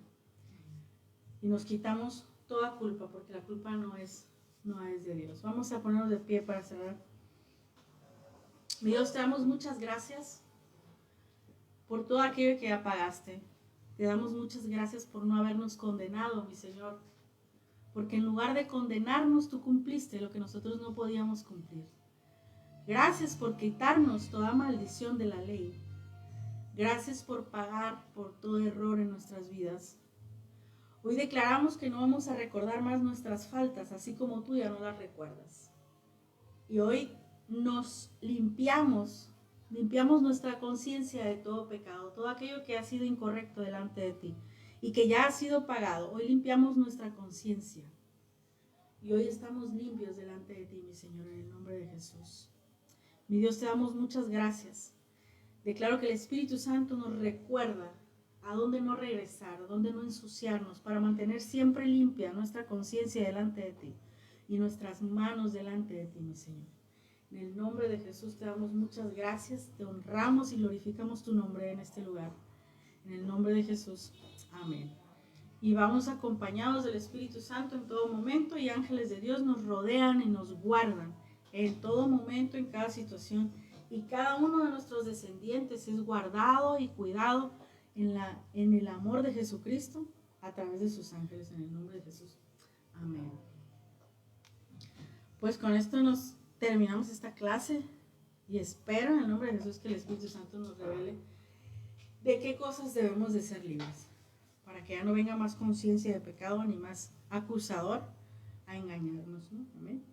Y nos quitamos toda culpa, porque la culpa no es de Dios. Vamos a ponernos de pie para cerrar. Mi Dios, te damos muchas gracias por todo aquello que ya pagaste. Te damos muchas gracias por no habernos condenado, mi Señor. Porque en lugar de condenarnos, tú cumpliste lo que nosotros no podíamos cumplir. Gracias por quitarnos toda maldición de la ley. Gracias por pagar por todo error en nuestras vidas. Hoy declaramos que no vamos a recordar más nuestras faltas, así como tú ya no las recuerdas. Y hoy nos limpiamos nuestra conciencia de todo pecado, todo aquello que ha sido incorrecto delante de ti y que ya ha sido pagado. Hoy limpiamos nuestra conciencia y hoy estamos limpios delante de ti, mi Señor, en el nombre de Jesús. Mi Dios, te damos muchas gracias. Declaro que el Espíritu Santo nos recuerda a dónde no regresar, a dónde no ensuciarnos, para mantener siempre limpia nuestra conciencia delante de ti y nuestras manos delante de ti, mi Señor. En el nombre de Jesús te damos muchas gracias, te honramos y glorificamos tu nombre en este lugar. En el nombre de Jesús, amén. Y vamos acompañados del Espíritu Santo en todo momento, y ángeles de Dios nos rodean y nos guardan en todo momento, en cada situación. Y cada uno de nuestros descendientes es guardado y cuidado en el amor de Jesucristo a través de sus ángeles, en el nombre de Jesús. Amén. Pues con esto nos terminamos esta clase y espero en el nombre de Jesús que el Espíritu Santo nos revele de qué cosas debemos de ser libres, para que ya no venga más conciencia de pecado ni más acusador a engañarnos, ¿no? Amén.